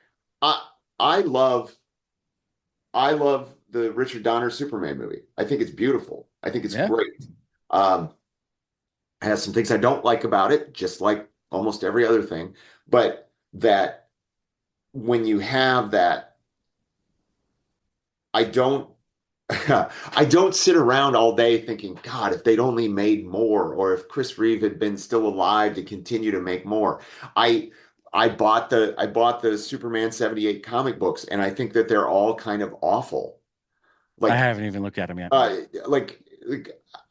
I I love I love the Richard Donner Superman movie. I think it's beautiful. I think it's yeah, great. Um, it has some things I don't like about it, just like almost every other thing. But that when you have that, I don't I don't sit around all day thinking, God, if they'd only made more, or if Chris Reeve had been still alive to continue to make more. I I bought the Superman 78 comic books, and I think that they're all kind of awful. I Like haven't even looked at him yet. uh like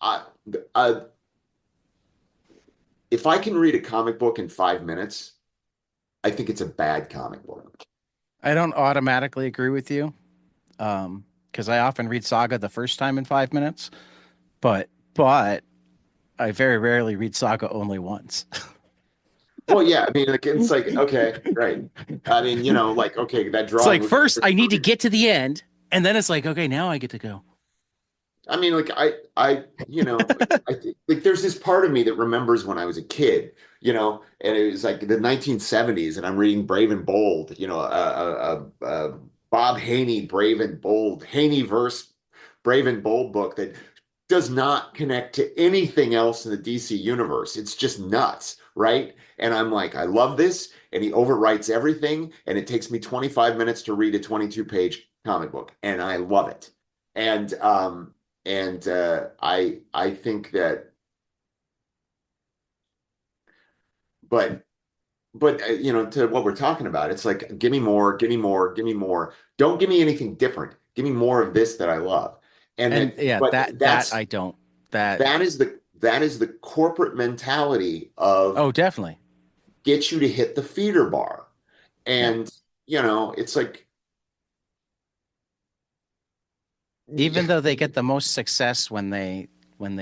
I, uh if I can read a comic book in 5 minutes, I think it's a bad comic book. I don't automatically agree with you, because I often read Saga the first time in 5 minutes, but I very rarely read Saga only once. Well, yeah, I mean, like it's like okay, right. I mean, like okay, that It's drawing like looks first I need to great. get to the end, and then it's like, okay, now I get to go. I mean, like I think like there's this part of me that remembers when I was a kid, and it was like the 1970s, and I'm reading Brave and Bold, Bob Haney Brave and Bold, Haney verse Brave and Bold book that does not connect to anything else in the DC universe. It's just nuts, right? And I'm like, I love this, and he overwrites everything, and it takes me 25 minutes to read a 22-page comic book, and I love it. And I think that, but to what we're talking about, it's like, give me more, give me more, give me more. Don't give me anything different. Give me more of this that I love. And And that, yeah, but that I don't. That that is the corporate mentality of oh, definitely. get you to hit the feeder bar. Yeah. And it's like, Even though they get the most success when they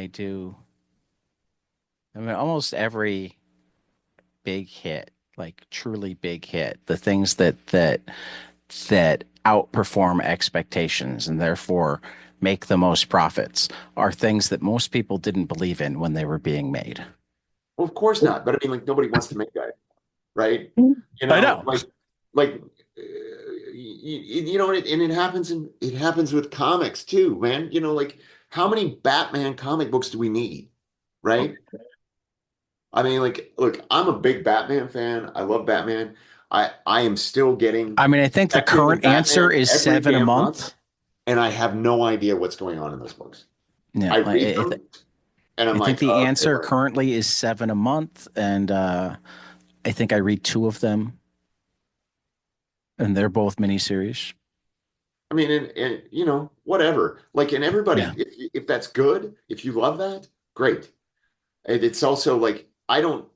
do, I mean, almost every big hit, like truly big hit, the things that outperform expectations and therefore make the most profits are things that most people didn't believe in when they were being made. well, of course not. But I mean, like, nobody wants to make that, right? I know. Like and it happens with comics too, man. Like, how many Batman comic books do we need, right? I mean, like, look, I'm a big Batman fan. I love Batman. I am still getting I mean, I think the Detective and current answer Batman is every seven a damn month, month. and I have no idea what's going on in those books. Yeah, I read them, and I'm I think like, the okay, answer whatever. currently is seven a month, and I think I read two of them, and they're both miniseries. I mean, and whatever. Like, and everybody, Yeah. if that's good, if you love that, great. And it's also like, I don't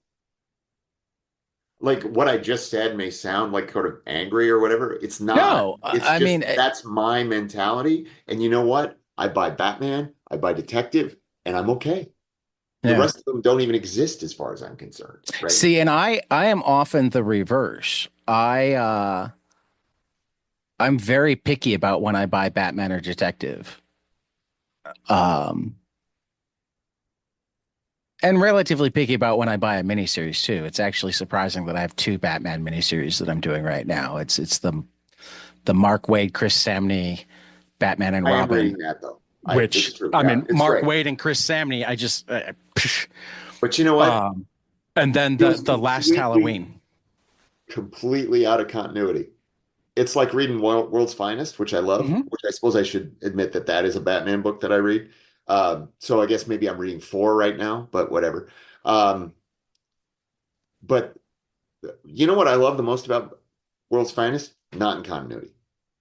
like what I just said may sound like sort of angry or whatever. It's not. No, It's I just mean, that's my mentality. And you know what? I buy Batman, I buy Detective, and I'm okay. The yeah. rest of them don't even exist as far as I'm concerned, right? See, and I am often the reverse. I'm very picky about when I buy Batman or Detective. Um, and relatively picky about when I buy a miniseries too. It's actually surprising that I have two Batman miniseries that I'm doing right now. It's the Mark Waid, Chris Samney, Batman and I am Robin, reading that though. It's which true. I Yeah, mean, it's Mark great. Waid and Chris Samney, I just But you know what? um, and then Feels the last completely, Halloween. completely out of continuity. It's like reading World's Finest, which I love, Hmm. which I suppose I should admit that that is a Batman book that I read. So I guess maybe I'm reading four right now, but whatever. Um, but you know what I love the most about World's Finest? Not in continuity.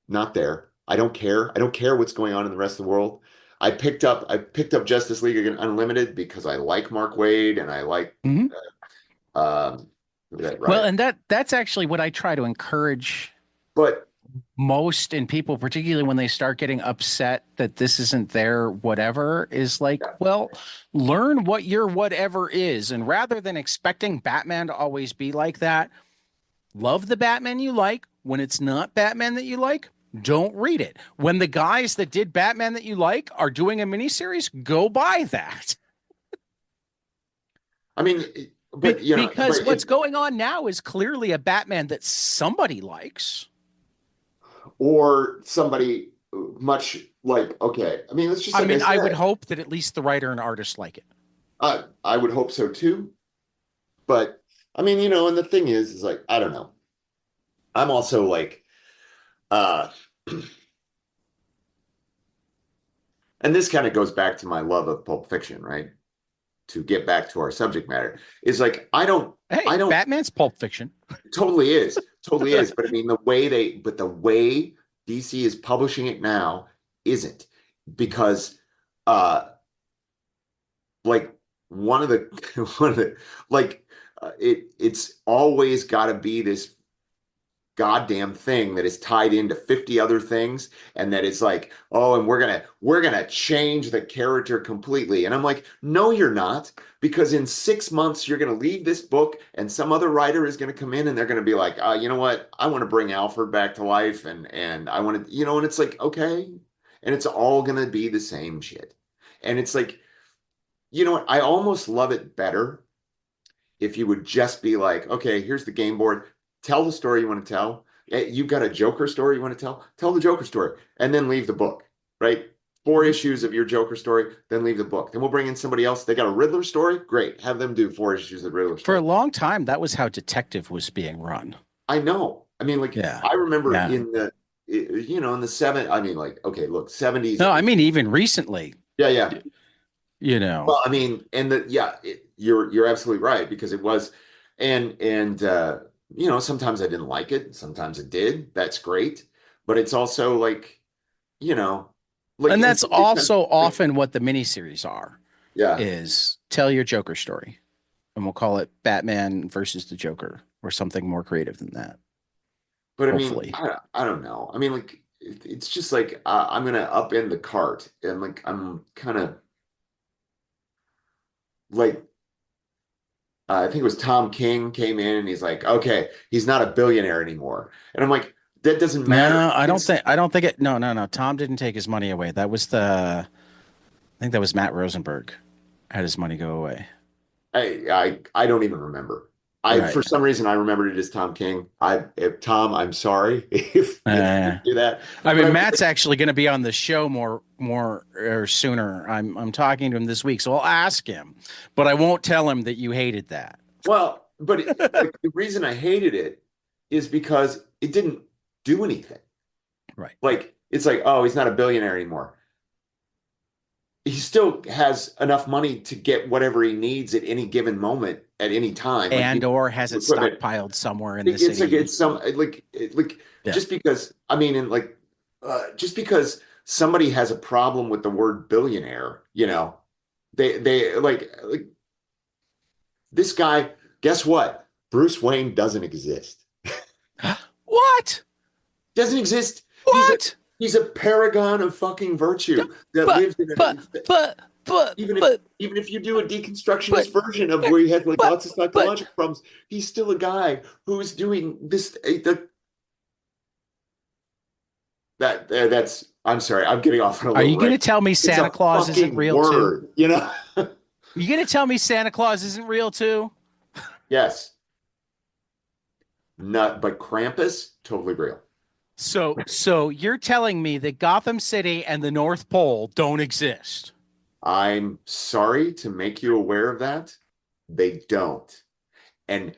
Not there. I don't care. I don't care what's going on in the rest of the world. I picked up Justice League Unlimited because I like Mark Waid and I like Hmm. that Well, writer. and that's actually what I try to encourage But most in people, particularly when they start getting upset that this isn't their whatever, is like, yeah, well, learn what your whatever is. And rather than expecting Batman to always be like that, love the Batman you like. When it's not Batman that you like, don't read it. When the guys that did Batman that you like are doing a miniseries, go buy that. I mean, Because what's going on now is clearly a Batman that somebody likes. or somebody much like, okay, I mean, it's just I like I mean, I would said. hope that at least the writer and artist like it. I would hope so too. But I mean, and the thing is like, I don't know. I'm also like, uh, and this kind of goes back to my love of Pulp Fiction, right? To get back to our subject matter, is like, Hey, I don't, Batman's Pulp Fiction. totally is. But I mean, the way DC is publishing it now isn't because, uh, like one of the, one of the, like, it's always got to be this goddamn thing that is tied into 50 other things, and that it's like, oh, and we're gonna change the character completely. And I'm like, no, you're not, because in 6 months you're gonna leave this book and some other writer is gonna come in and they're gonna be like, you know what, I want to bring Alfred back to life, and I want to, and it's like, okay, and it's all gonna be the same shit. And it's like, you know what? I almost love it better if you would just be like, okay, here's the game board. Tell the story you want to tell. You've got a Joker story you want to tell. Tell the Joker story, and then leave the book. Right? Four Mhm. issues of your Joker story, then leave the book. Then we'll bring in somebody else. They got a Riddler story. Great, have them do four issues of the Riddler For a story. long time, that was how Detective was being run. I know. I mean, like Yeah. I remember Yeah. in the, in the seven. I mean, like okay, look, 70s. No, I mean, even recently, Yeah, yeah. you know. Well, I mean, and you're absolutely right because it was, and sometimes I didn't like it, sometimes it did. That's great, but it's also like you know, like And and that's somebody's kind of also like, often what the miniseries are, yeah. is tell your Joker story. And we'll call it Batman versus the Joker or something more creative than that, But I mean, hopefully. I don't know. I mean, like it's just like I'm gonna upend the cart, and like I'm kind of like I think it was Tom King came in and he's like, okay, he's not a billionaire anymore, and I'm like, that doesn't matter. No, It's I don't think it no, no, no. Tom didn't take his money away. That was the I think that was Matt Rosenberg had his money go away. I don't even remember. I for Right. some reason I remembered it as Tom King. If Tom, I'm sorry if you Uh, do that. I But mean, I Matt's actually going to be on the show more or sooner. I'm talking to him this week, so I'll ask him, but I won't tell him that you hated that. like the reason I hated it is because it didn't do anything. Right. Like it's like, oh, he's not a billionaire anymore. He still has enough money to get whatever he needs at any given moment at any time. Like And or has it equipment. stockpiled somewhere in the It's like city. it's some like Yeah. just because I mean and like just because somebody has a problem with the word billionaire, they like this guy, guess what? Bruce Wayne doesn't exist. What? Doesn't exist. What? He's a paragon of fucking virtue that But lives in but a but but even if but even if you do a but deconstructionist version of where he had like but lots of but psychological problems, he's still a guy who is doing this that's I'm sorry, I'm getting off on a are little you going rant. to tell me It's Santa a Claus isn't fucking real too? word, you know? Are you going to tell me Santa Claus isn't real too? Yes, not but Krampus, totally real. So you're telling me that Gotham City and the North Pole don't exist? I'm sorry to make you aware of that. They don't. And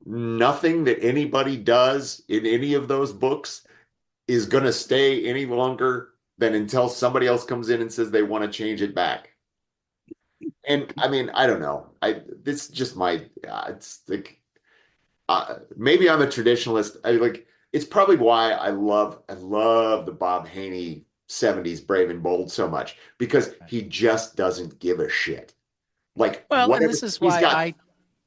nothing that anybody does in any of those books is going to stay any longer than until somebody else comes in and says they want to change it back. And I mean, I don't know. This is just my it's like maybe I'm a traditionalist. I like it's probably why I love the Bob Haney 70s Brave and Bold so much because he just doesn't give a shit. Like Well, and whatever this is why I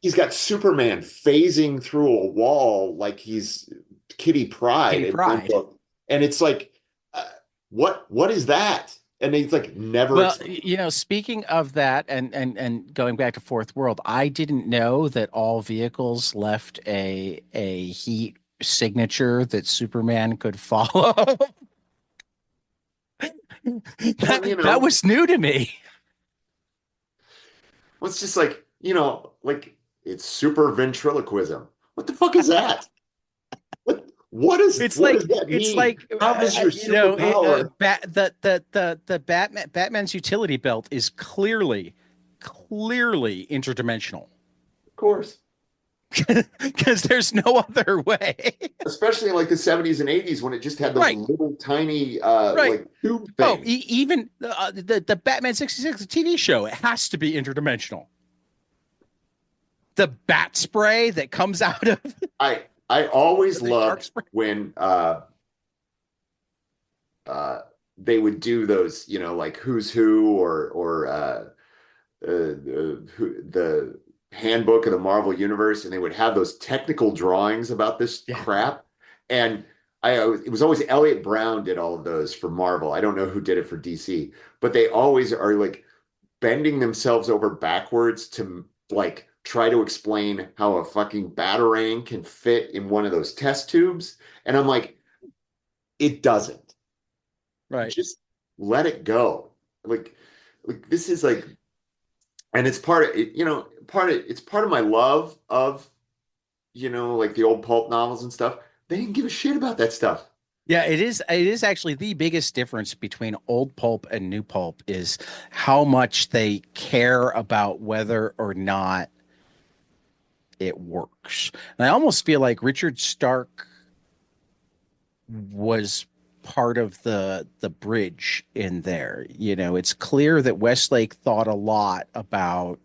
he's got Superman phasing through a wall like he's Kitty Pryde Kitty in one Pride. book, and it's like, uh, what is that? And he's like never Well, explained. speaking of that and going back to Fourth World, I didn't know that all vehicles left a heat signature that Superman could follow. Well, That was new to me. well, it's just like like it's super ventriloquism. What the fuck is that? What does that It's mean? like How does your superpower? the Batman's utility belt is clearly interdimensional Of course. because there's no other way. Especially in like the 70s and 80s when it just had those Right, little tiny right. like tube Oh, things. even the Batman 66 TV show, it has to be interdimensional. The bat spray that comes out of I always the shark loved spray. when they would do those, like Who's Who or the handbook of the Marvel Universe, and they would have those technical drawings about this Yeah. crap. And it was always Elliot Brown did all of those for Marvel. I don't know who did it for DC, but they always are like bending themselves over backwards to like try to explain how a fucking batarang can fit in one of those test tubes. And I'm like, it doesn't. Right. Just let it go. like this is like, and it's part of it, it's part of my love of, like the old pulp novels and stuff. They didn't give a shit about that stuff. Yeah, it is. It is actually the biggest difference between old pulp and new pulp is how much they care about whether or not it works. And I almost feel like Richard Stark was part of the bridge in there. It's clear that Westlake thought a lot about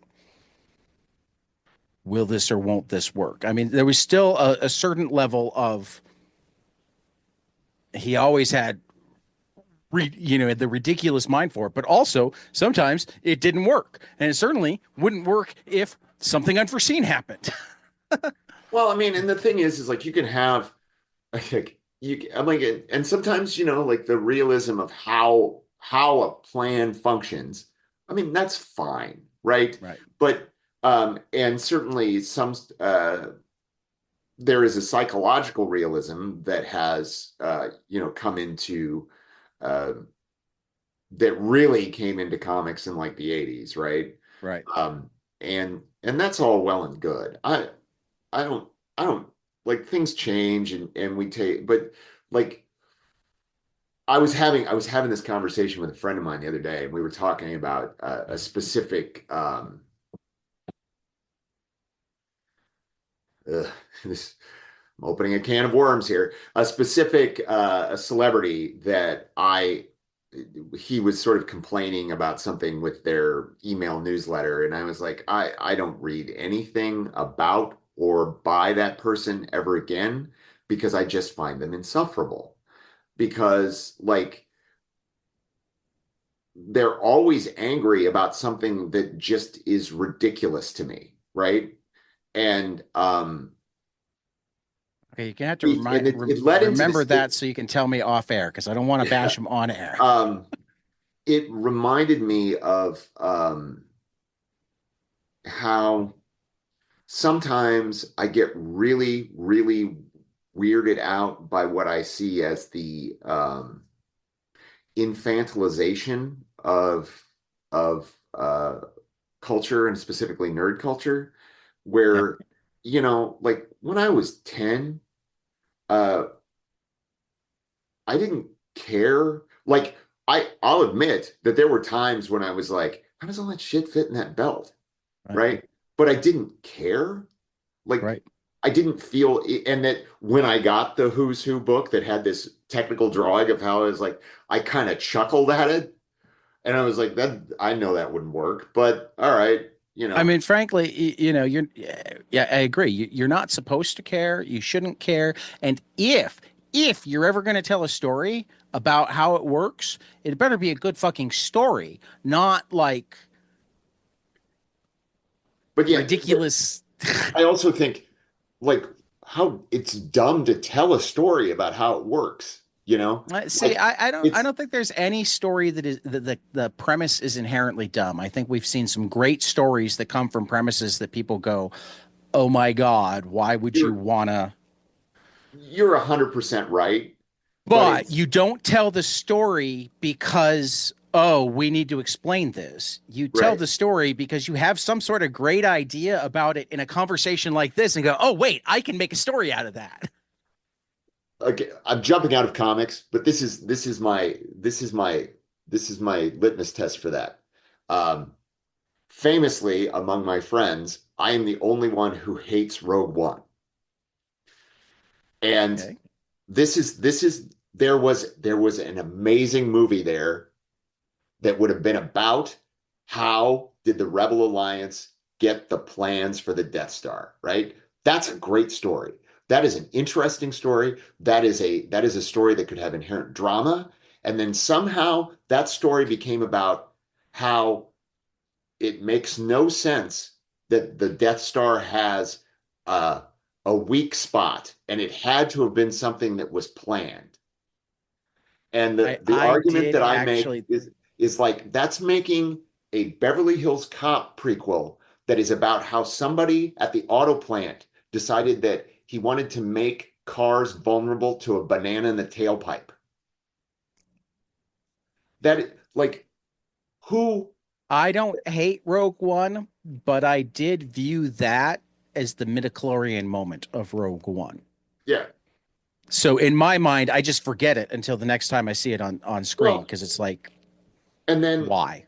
will this or won't this work. I mean, there was still a certain level of he always had the ridiculous mind for it, but also sometimes it didn't work, and it certainly wouldn't work if something unforeseen happened. Well, I mean, and the thing is like you can have, I think I'm like, and sometimes, like the realism of how a plan functions. I mean, that's fine, right? Right. But and certainly there is a psychological realism that has come into uh, that really came into comics in like the 80s, right? Right. And that's all well and good. I don't like things change and we take, but like I was having this conversation with a friend of mine the other day, and we were talking about a specific this I'm opening a can of worms here. A specific a celebrity that I he was sort of complaining about something with their email newsletter, and I was like, I don't read anything about or by that person ever again because I just find them insufferable. Because like they're always angry about something that just is ridiculous to me, right? And Okay, you're gonna have to and it led into remember this. that so you can tell me off air because I don't want to bash him on air. Um, it reminded me of how sometimes I get really, really weirded out by what I see as the infantilization of culture and specifically nerd culture, Yeah. where like when I was 10, uh, I didn't care. Like I'll admit that there were times when I was like, how does all that shit fit in that belt? Right. Right? But I didn't care. Like Right. I didn't feel and that when I got the Who's Who book that had this technical drawing of how it was like, I kind of chuckled at it. And I was like, that I know that wouldn't work, but all right, I mean, frankly, you're, yeah, I agree. You're not supposed to care. You shouldn't care. And if you're ever going to tell a story about how it works, it better be a good fucking story, not like but yeah, ridiculous. I also think like how it's dumb to tell a story about how it works, See, Like I it's don't think there's any story that is the premise is inherently dumb. I think we've seen some great stories that come from premises that people go, "Oh my God, why would you you're wanna?" you're 100% right, but But it's you don't tell the story because, oh, we need to explain this. You tell right. the story because you have some sort of great idea about it in a conversation like this and go, oh, wait, I can make a story out of that. Okay, I'm jumping out of comics, but this is my litmus test for that. Um, Famously among my friends, I am the only one who hates Rogue One. And Okay. this is there was an amazing movie there that would have been about how did the Rebel Alliance get the plans for the Death Star, right? That's a great story. That is an interesting story. That is a story that could have inherent drama. And then somehow that story became about how it makes no sense that the Death Star has uh, a weak spot, and it had to have been something that was planned. And the I argument did that I make actually. is like that's making a Beverly Hills Cop prequel that is about how somebody at the auto plant decided that he wanted to make cars vulnerable to a banana in the tailpipe. That like Who, I don't hate Rogue One, but I did view that as the midichlorian moment of Rogue One. yeah. So in my mind, I just forget it until the next time I see it on screen Well, because it's like, and then, why?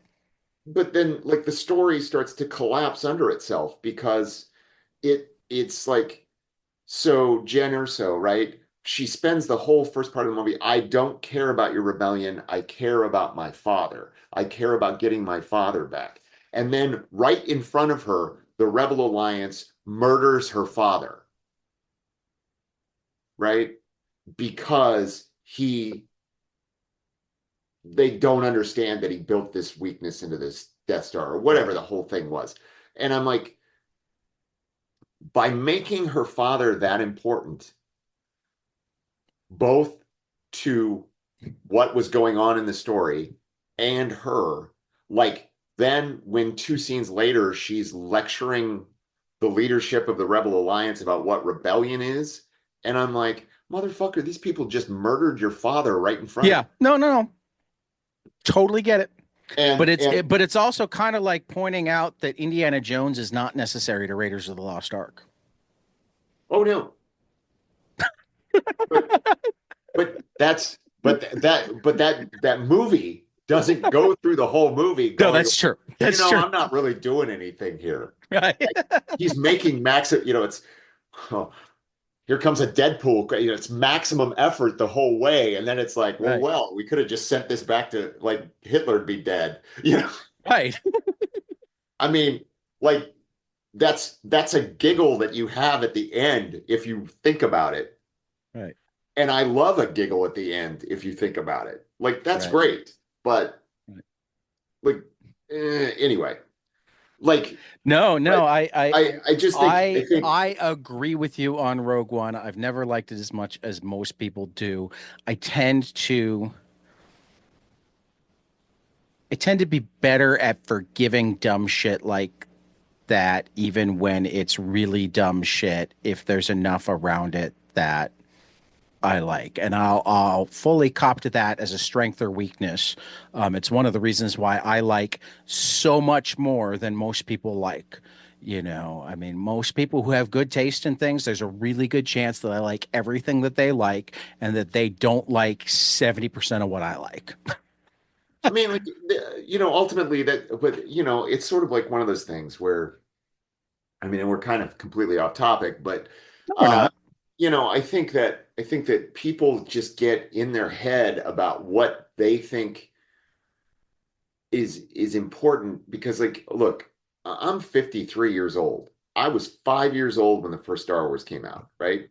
but then like the story starts to collapse under itself because it's like, so Jen Erso, right? She spends the whole first part of the movie, I don't care about your rebellion. I care about my father. I care about getting my father back. And then right in front of her, the Rebel Alliance murders her father, right? Because they don't understand that he built this weakness into this Death Star or whatever the whole thing was. And I'm like, by making her father that important, both to what was going on in the story and her, like then when two scenes later she's lecturing the leadership of the Rebel Alliance about what rebellion is, and I'm like, motherfucker, these people just murdered your father right in front of Yeah, you. no, no, no, totally get it. And But it's also kind of like pointing out that Indiana Jones is not necessary to Raiders of the Lost Ark. oh no, but that movie doesn't go through the whole movie No, going, that's true. That's true. I'm not really doing anything here. Right. He's making it's oh, here comes a Deadpool, it's maximum effort the whole way, and then it's like, Right. we could have just sent this back to like Hitler'd be dead. Right. I mean, like that's a giggle that you have at the end if you think about it. Right. And I love a giggle at the end if you think about it. Like that's Right. great, but Right. like anyway, like No, I no, I just think I agree with you on Rogue One. I've never liked it as much as most people do. I tend to I tend to be better at forgiving dumb shit like that, even when it's really dumb shit, if there's enough around it that I like, and I'll fully cop to that as a strength or weakness. It's one of the reasons why I like so much more than most people like. I mean, most people who have good taste in things, there's a really good chance that I like everything that they like, and that they don't like 70% of what I like. I mean, like, ultimately that, but it's sort of like one of those things where, I mean, and we're kind of completely off topic, but, No, we're uh, not. I think that people just get in their head about what they think is important because, like, look, I'm 53 years old. I was 5 years old when the first Star Wars came out, right?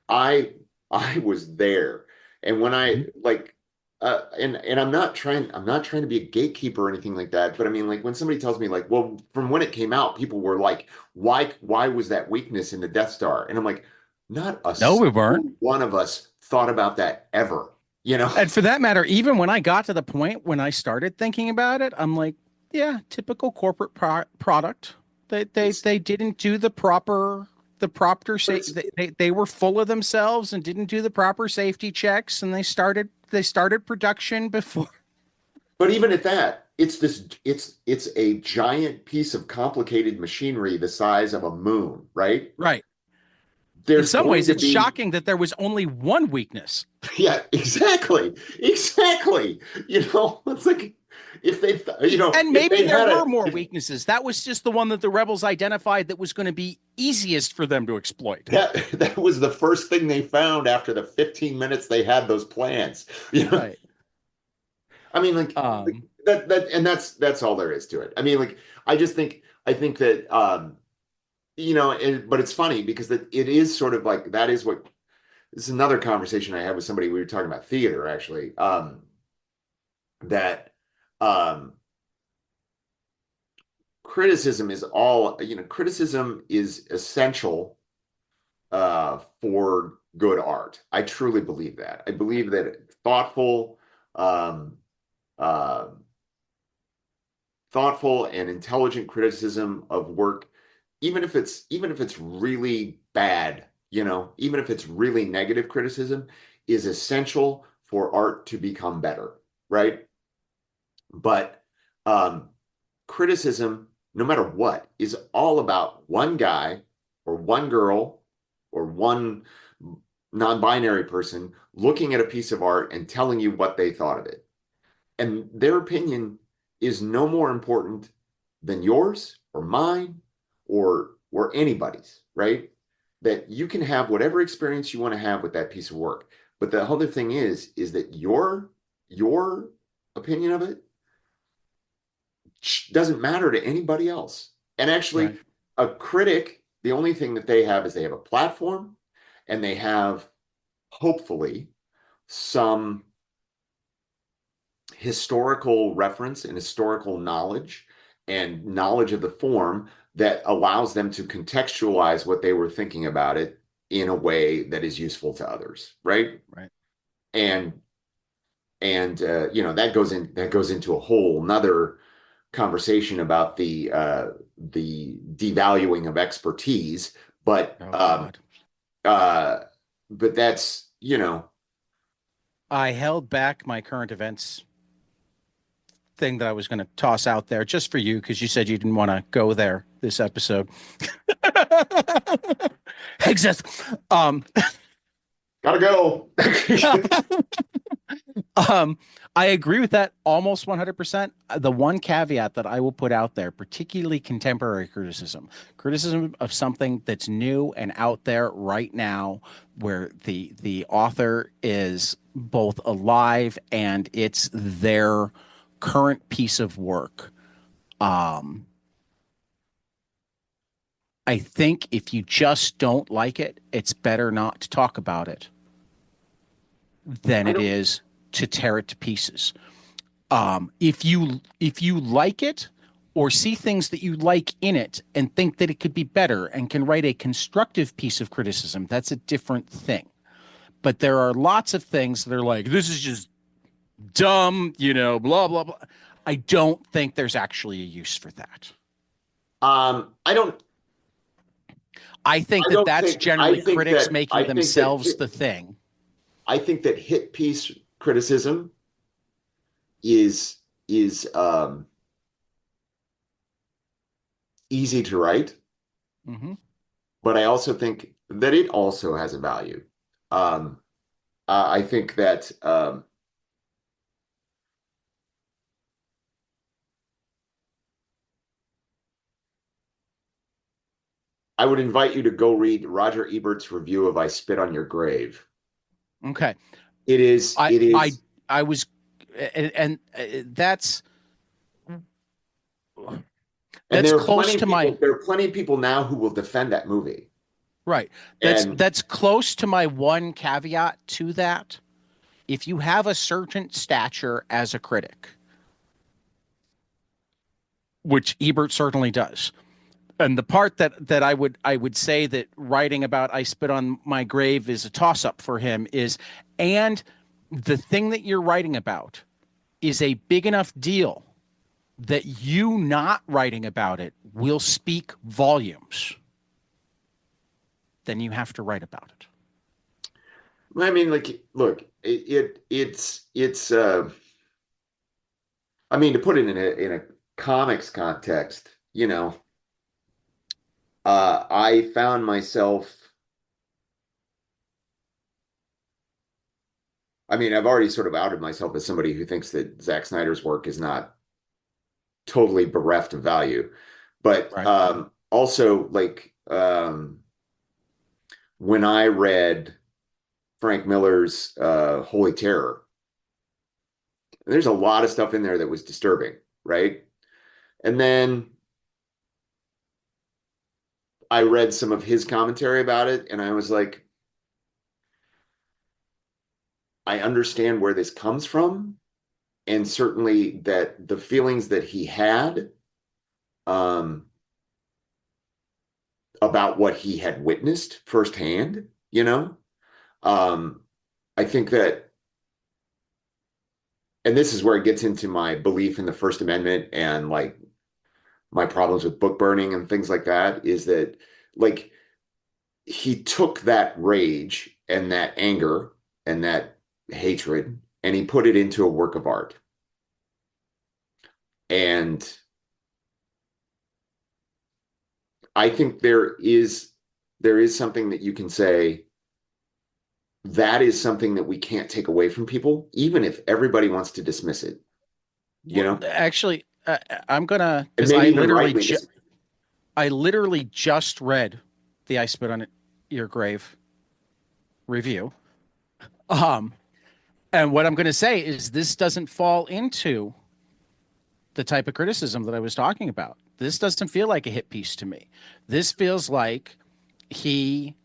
I I was there. And when I Mhm. like and I'm not trying to be a gatekeeper or anything like that, but I mean like when somebody tells me like, well, from when it came out, people were like, why was that weakness in the Death Star? And I'm like, not a No, we weren't. single one of us thought about that ever, you know? And for that matter, even when I got to the point when I started thinking about it, I'm like, yeah, typical corporate product. It's They didn't do the proper but say it's they were full of themselves and didn't do the proper safety checks, and they started production before. but even at that, it's a giant piece of complicated machinery the size of a moon, right? Right. In There's some going ways, to it's be shocking that there was only one weakness. Yeah, exactly. Exactly. It's like And if maybe they there had were a more if weaknesses. That was just the one that the rebels identified that was going to be easiest for them to exploit. that was the first thing they found after the 15 minutes they had those plans. Right. I mean like Um, that and that's all there is to it. I mean like I think that but it's funny because it is sort of like that is what this is another conversation I had with somebody we were talking about theater actually that um criticism is essential for good art. I truly believe that. I believe that um, uh, thoughtful and intelligent criticism of work, even if it's really bad, even if it's really negative criticism, is essential for art to become better, right? But Um, Criticism, no matter what, is all about one guy or one girl or one non-binary person looking at a piece of art and telling you what they thought of it. And their opinion is no more important than yours or mine or anybody's, right? That you can have whatever experience you want to have with that piece of work. But the other thing is that your opinion of it doesn't matter to anybody else. And actually, Right. a critic, the only thing that they have is they have a platform and they have hopefully some historical reference and historical knowledge and knowledge of the form that allows them to contextualize what they were thinking about it in a way that is useful to others, right? Right. And that goes into a whole nother conversation about the devaluing of expertise, but Oh God. uh, but that's I held back my current events thing that I was going to toss out there just for you because you said you didn't want to go there this episode. Exist. Um, gotta go. um, I agree with that almost 100%. The one caveat that I will put out there, particularly contemporary criticism of something that's new and out there right now, where the author is both alive and it's their current piece of work. Um, I think if you just don't like it, it's better not to talk about it than I it don't. is to tear it to pieces. If you like it or see things that you like in it and think that it could be better and can write a constructive piece of criticism, that's a different thing. But there are lots of things that are like, this is just dumb, blah, blah, blah. I don't think there's actually a use for that. I don't. I think I that don't that's think. generally critics making I think that. themselves the thing. I think that hit piece criticism is easy to write, Hmm. but I also think that it also has a value. Um, I think that I would invite you to go read Roger Ebert's review of "I Spit on Your Grave." Okay. It is. I It I is. I was and And that's there are close plenty of to my people. There are plenty of people now who will defend that movie. right. And That's close to my one caveat to that. If you have a certain stature as a critic, which Ebert certainly does, and the part that I would say that writing about I Spit on My Grave is a toss up for him is, and the thing that you're writing about is a big enough deal that you not writing about it will speak volumes, then you have to write about it. I mean, like, look, it's. I mean, to put it in a comics context, I found myself. I mean, I've already sort of outed myself as somebody who thinks that Zack Snyder's work is not totally bereft of value, but Right. also like when I read Frank Miller's Holy Terror, there's a lot of stuff in there that was disturbing, right? And then I read some of his commentary about it, and I was like, I understand where this comes from, and certainly that the feelings that he had um, about what he had witnessed firsthand, um, I think that, and this is where it gets into my belief in the First Amendment and like my problems with book burning and things like that, is that like he took that rage and that anger and that hatred and he put it into a work of art. And I think there is something that you can say that is something that we can't take away from people, even if everybody wants to dismiss it, you Well, know, actually, I'm gonna and because maybe even rightly I literally just read the "I Spit on Your Grave" review. Um, and what I'm gonna say is this doesn't fall into the type of criticism that I was talking about. This doesn't feel like a hit piece to me. This feels like he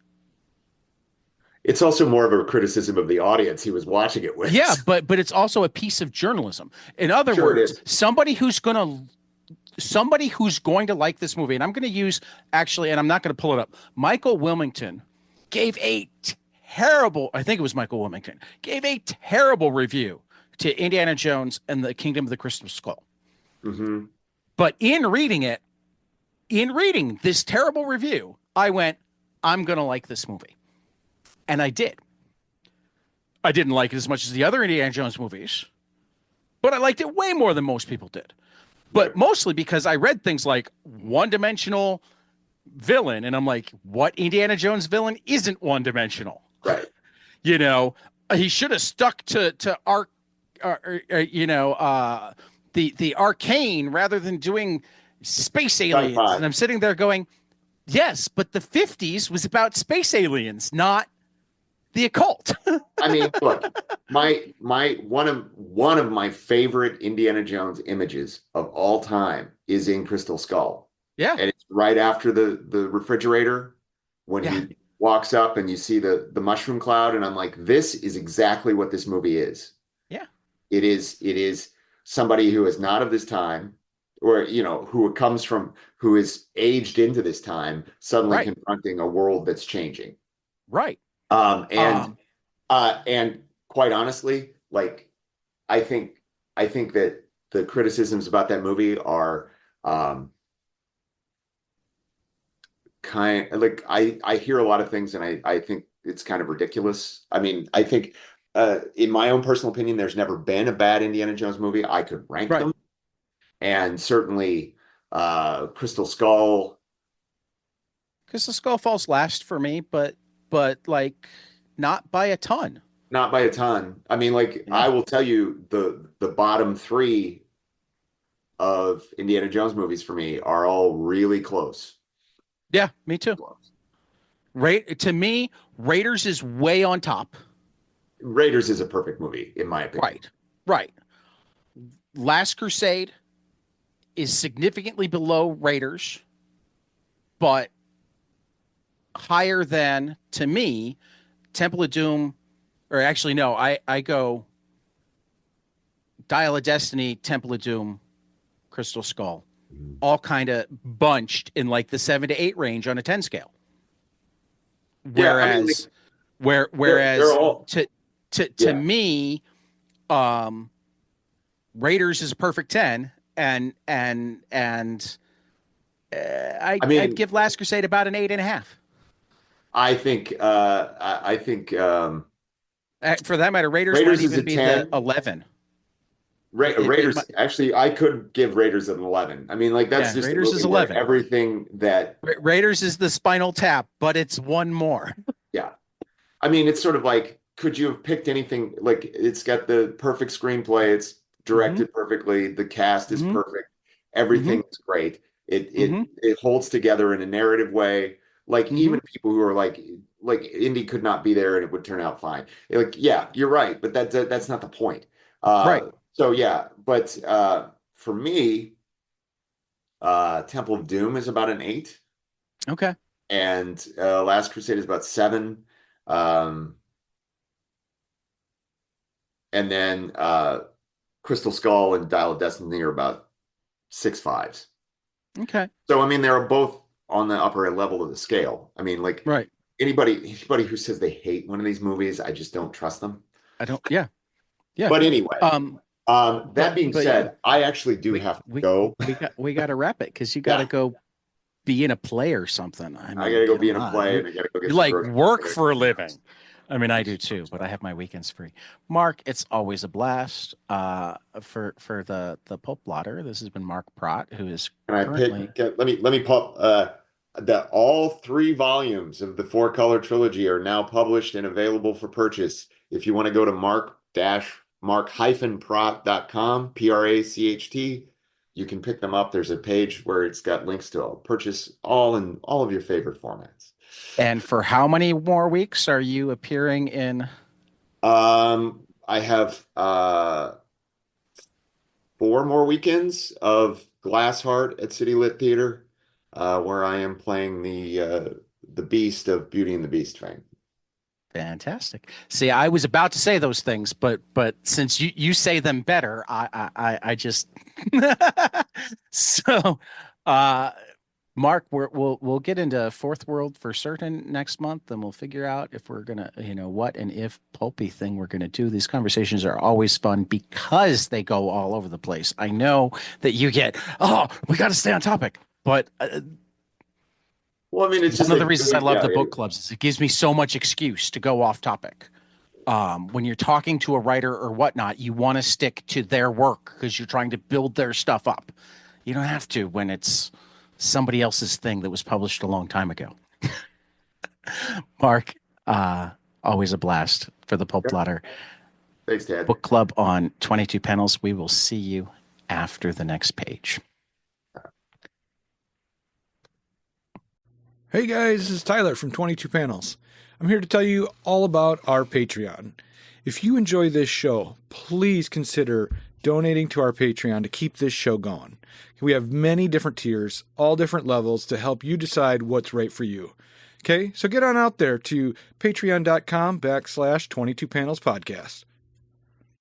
It's also more of a criticism of the audience he was watching it yeah, with. but it's also a piece of journalism. In other Sure it words, is. somebody who's going to like this movie, and I'm going to use actually, and I'm not going to pull it up. Michael Wilmington gave a terrible, I think it was Michael Wilmington, gave a terrible review to Indiana Jones and the Kingdom of the Crystal Skull. Hmm. But in reading this terrible review, I went, I'm going to like this movie. And I did. I didn't like it as much as the other Indiana Jones movies, but I liked it way more than most people did. Right. But mostly because I read things like one dimensional villain, and I'm like, what Indiana Jones villain isn't one dimensional? Right. You know, he should have stuck to arc, the arcane rather than doing space aliens. Sci-fi. And I'm sitting there going, yes, but the '50s was about space aliens, not the occult. I mean, look, my one of my favorite Indiana Jones images of all time is in Crystal Skull. Yeah, And it's right after the refrigerator when yeah, he walks up and you see the mushroom cloud, and I'm like, this is exactly what this movie is. yeah, It is somebody who is not of this time, or who is aged into this time, suddenly right, confronting a world that's changing. right. Um, and Um, and quite honestly, like I think I think that the criticisms about that movie are um, kind like I hear a lot of things, and I think it's kind of ridiculous. I mean, I think in my own personal opinion, there's never been a bad Indiana Jones movie. I could rank right. them, and certainly Crystal Skull, Because the Skull Falls last for me, but like not by a ton. not by a ton. I mean, like Yeah, I will tell you, the bottom three of Indiana Jones movies for me are all really close. yeah, me too. Right to me, Raiders is way on top. Raiders is a perfect movie, in my opinion. Right, right. Last Crusade is significantly below Raiders, but higher than to me Temple of Doom. Or actually, no, I go Dial of Destiny, Temple of Doom, Crystal Skull, all kind of bunched in like the 7 to 8 range on a 10 scale. Yeah, I mean, like, Whereas, they're whereas all to yeah. me, um, Raiders is a perfect 10, and I I'd mean, give Last Crusade about an 8.5. I think For that matter, Raiders might Raiders is even a be the 10. 11. It Raiders might, actually, I could give Raiders an 11. I mean, like that's yeah, just a Raiders is movie where 11. everything that Raiders is the Spinal Tap, but it's one more. yeah. I mean, it's sort of like, could you have picked anything? Like, it's got the perfect screenplay. It's Mm-hmm. directed perfectly. The cast is Mm-hmm. perfect. Mm-hmm. Everything is great. It Mm-hmm. it it holds together in a narrative way. Like Mm-hmm. even people who are like Indy could not be there and it would turn out fine. Like, yeah, you're right, but that's not the point. Right. So yeah, but for me, Temple of Doom is about an 8, Okay. and Last Crusade is about 7. Um, and then Crystal Skull and Dial of Destiny are about 6.5s. Okay. So I mean, they're both on the upper level of the scale. I mean, like Right. anybody who says they hate one of these movies, I just don't trust them. I don't. Yeah. Yeah. But anyway, Um. that being But yeah, said, I actually do we have to we go. we got to wrap it because you got to Yeah, go be in a play or something. I I mean, gotta go be come in a on. play and I gotta go get You some like groceries. I work gotta for a clean the living. house. I mean, I do too, but I have my weekends free. Mark, it's always a blast. For the Pulp Blotter, this has been Mark Pracht, who is And I currently pick, let me pop that all three volumes of the Four Color Trilogy are now published and available for purchase. If you want to go to mark-pracht.com, Pracht, you can pick them up. There's a page where it's got links to purchase all in all of your favorite formats. and for how many more weeks are you appearing in? I have 4 more weekends of Glass Heart at City Lit Theater, where I am playing the Beast of Beauty and the Beast fame. Fantastic. See, I was about to say those things, but since you say them better, I just so uh Mark, we'll get into Fourth World for certain next month, and we'll figure out if we're gonna, what and if pulpy thing we're gonna do. These conversations are always fun because they go all over the place. I know that you get, oh, we got to stay on topic, but Well, I mean, it's just one of the that, reasons I love yeah, the book clubs is it gives me so much excuse to go off topic. When you're talking to a writer or whatnot, you want to stick to their work because you're trying to build their stuff up. You don't have to when it's somebody else's thing that was published a long time ago. Mark, always a blast for the Pulp Blotter thanks, Dad. book club on 22 panels. We will see you after the next page. Hey guys, this is Tyler from 22 Panels. I'm here to tell you all about our Patreon. If you enjoy this show, please consider donating to our Patreon to keep this show going. We have many different tiers, all different levels to help you decide what's right for you. Okay, so get on out there to patreon.com/22 Panels Podcast.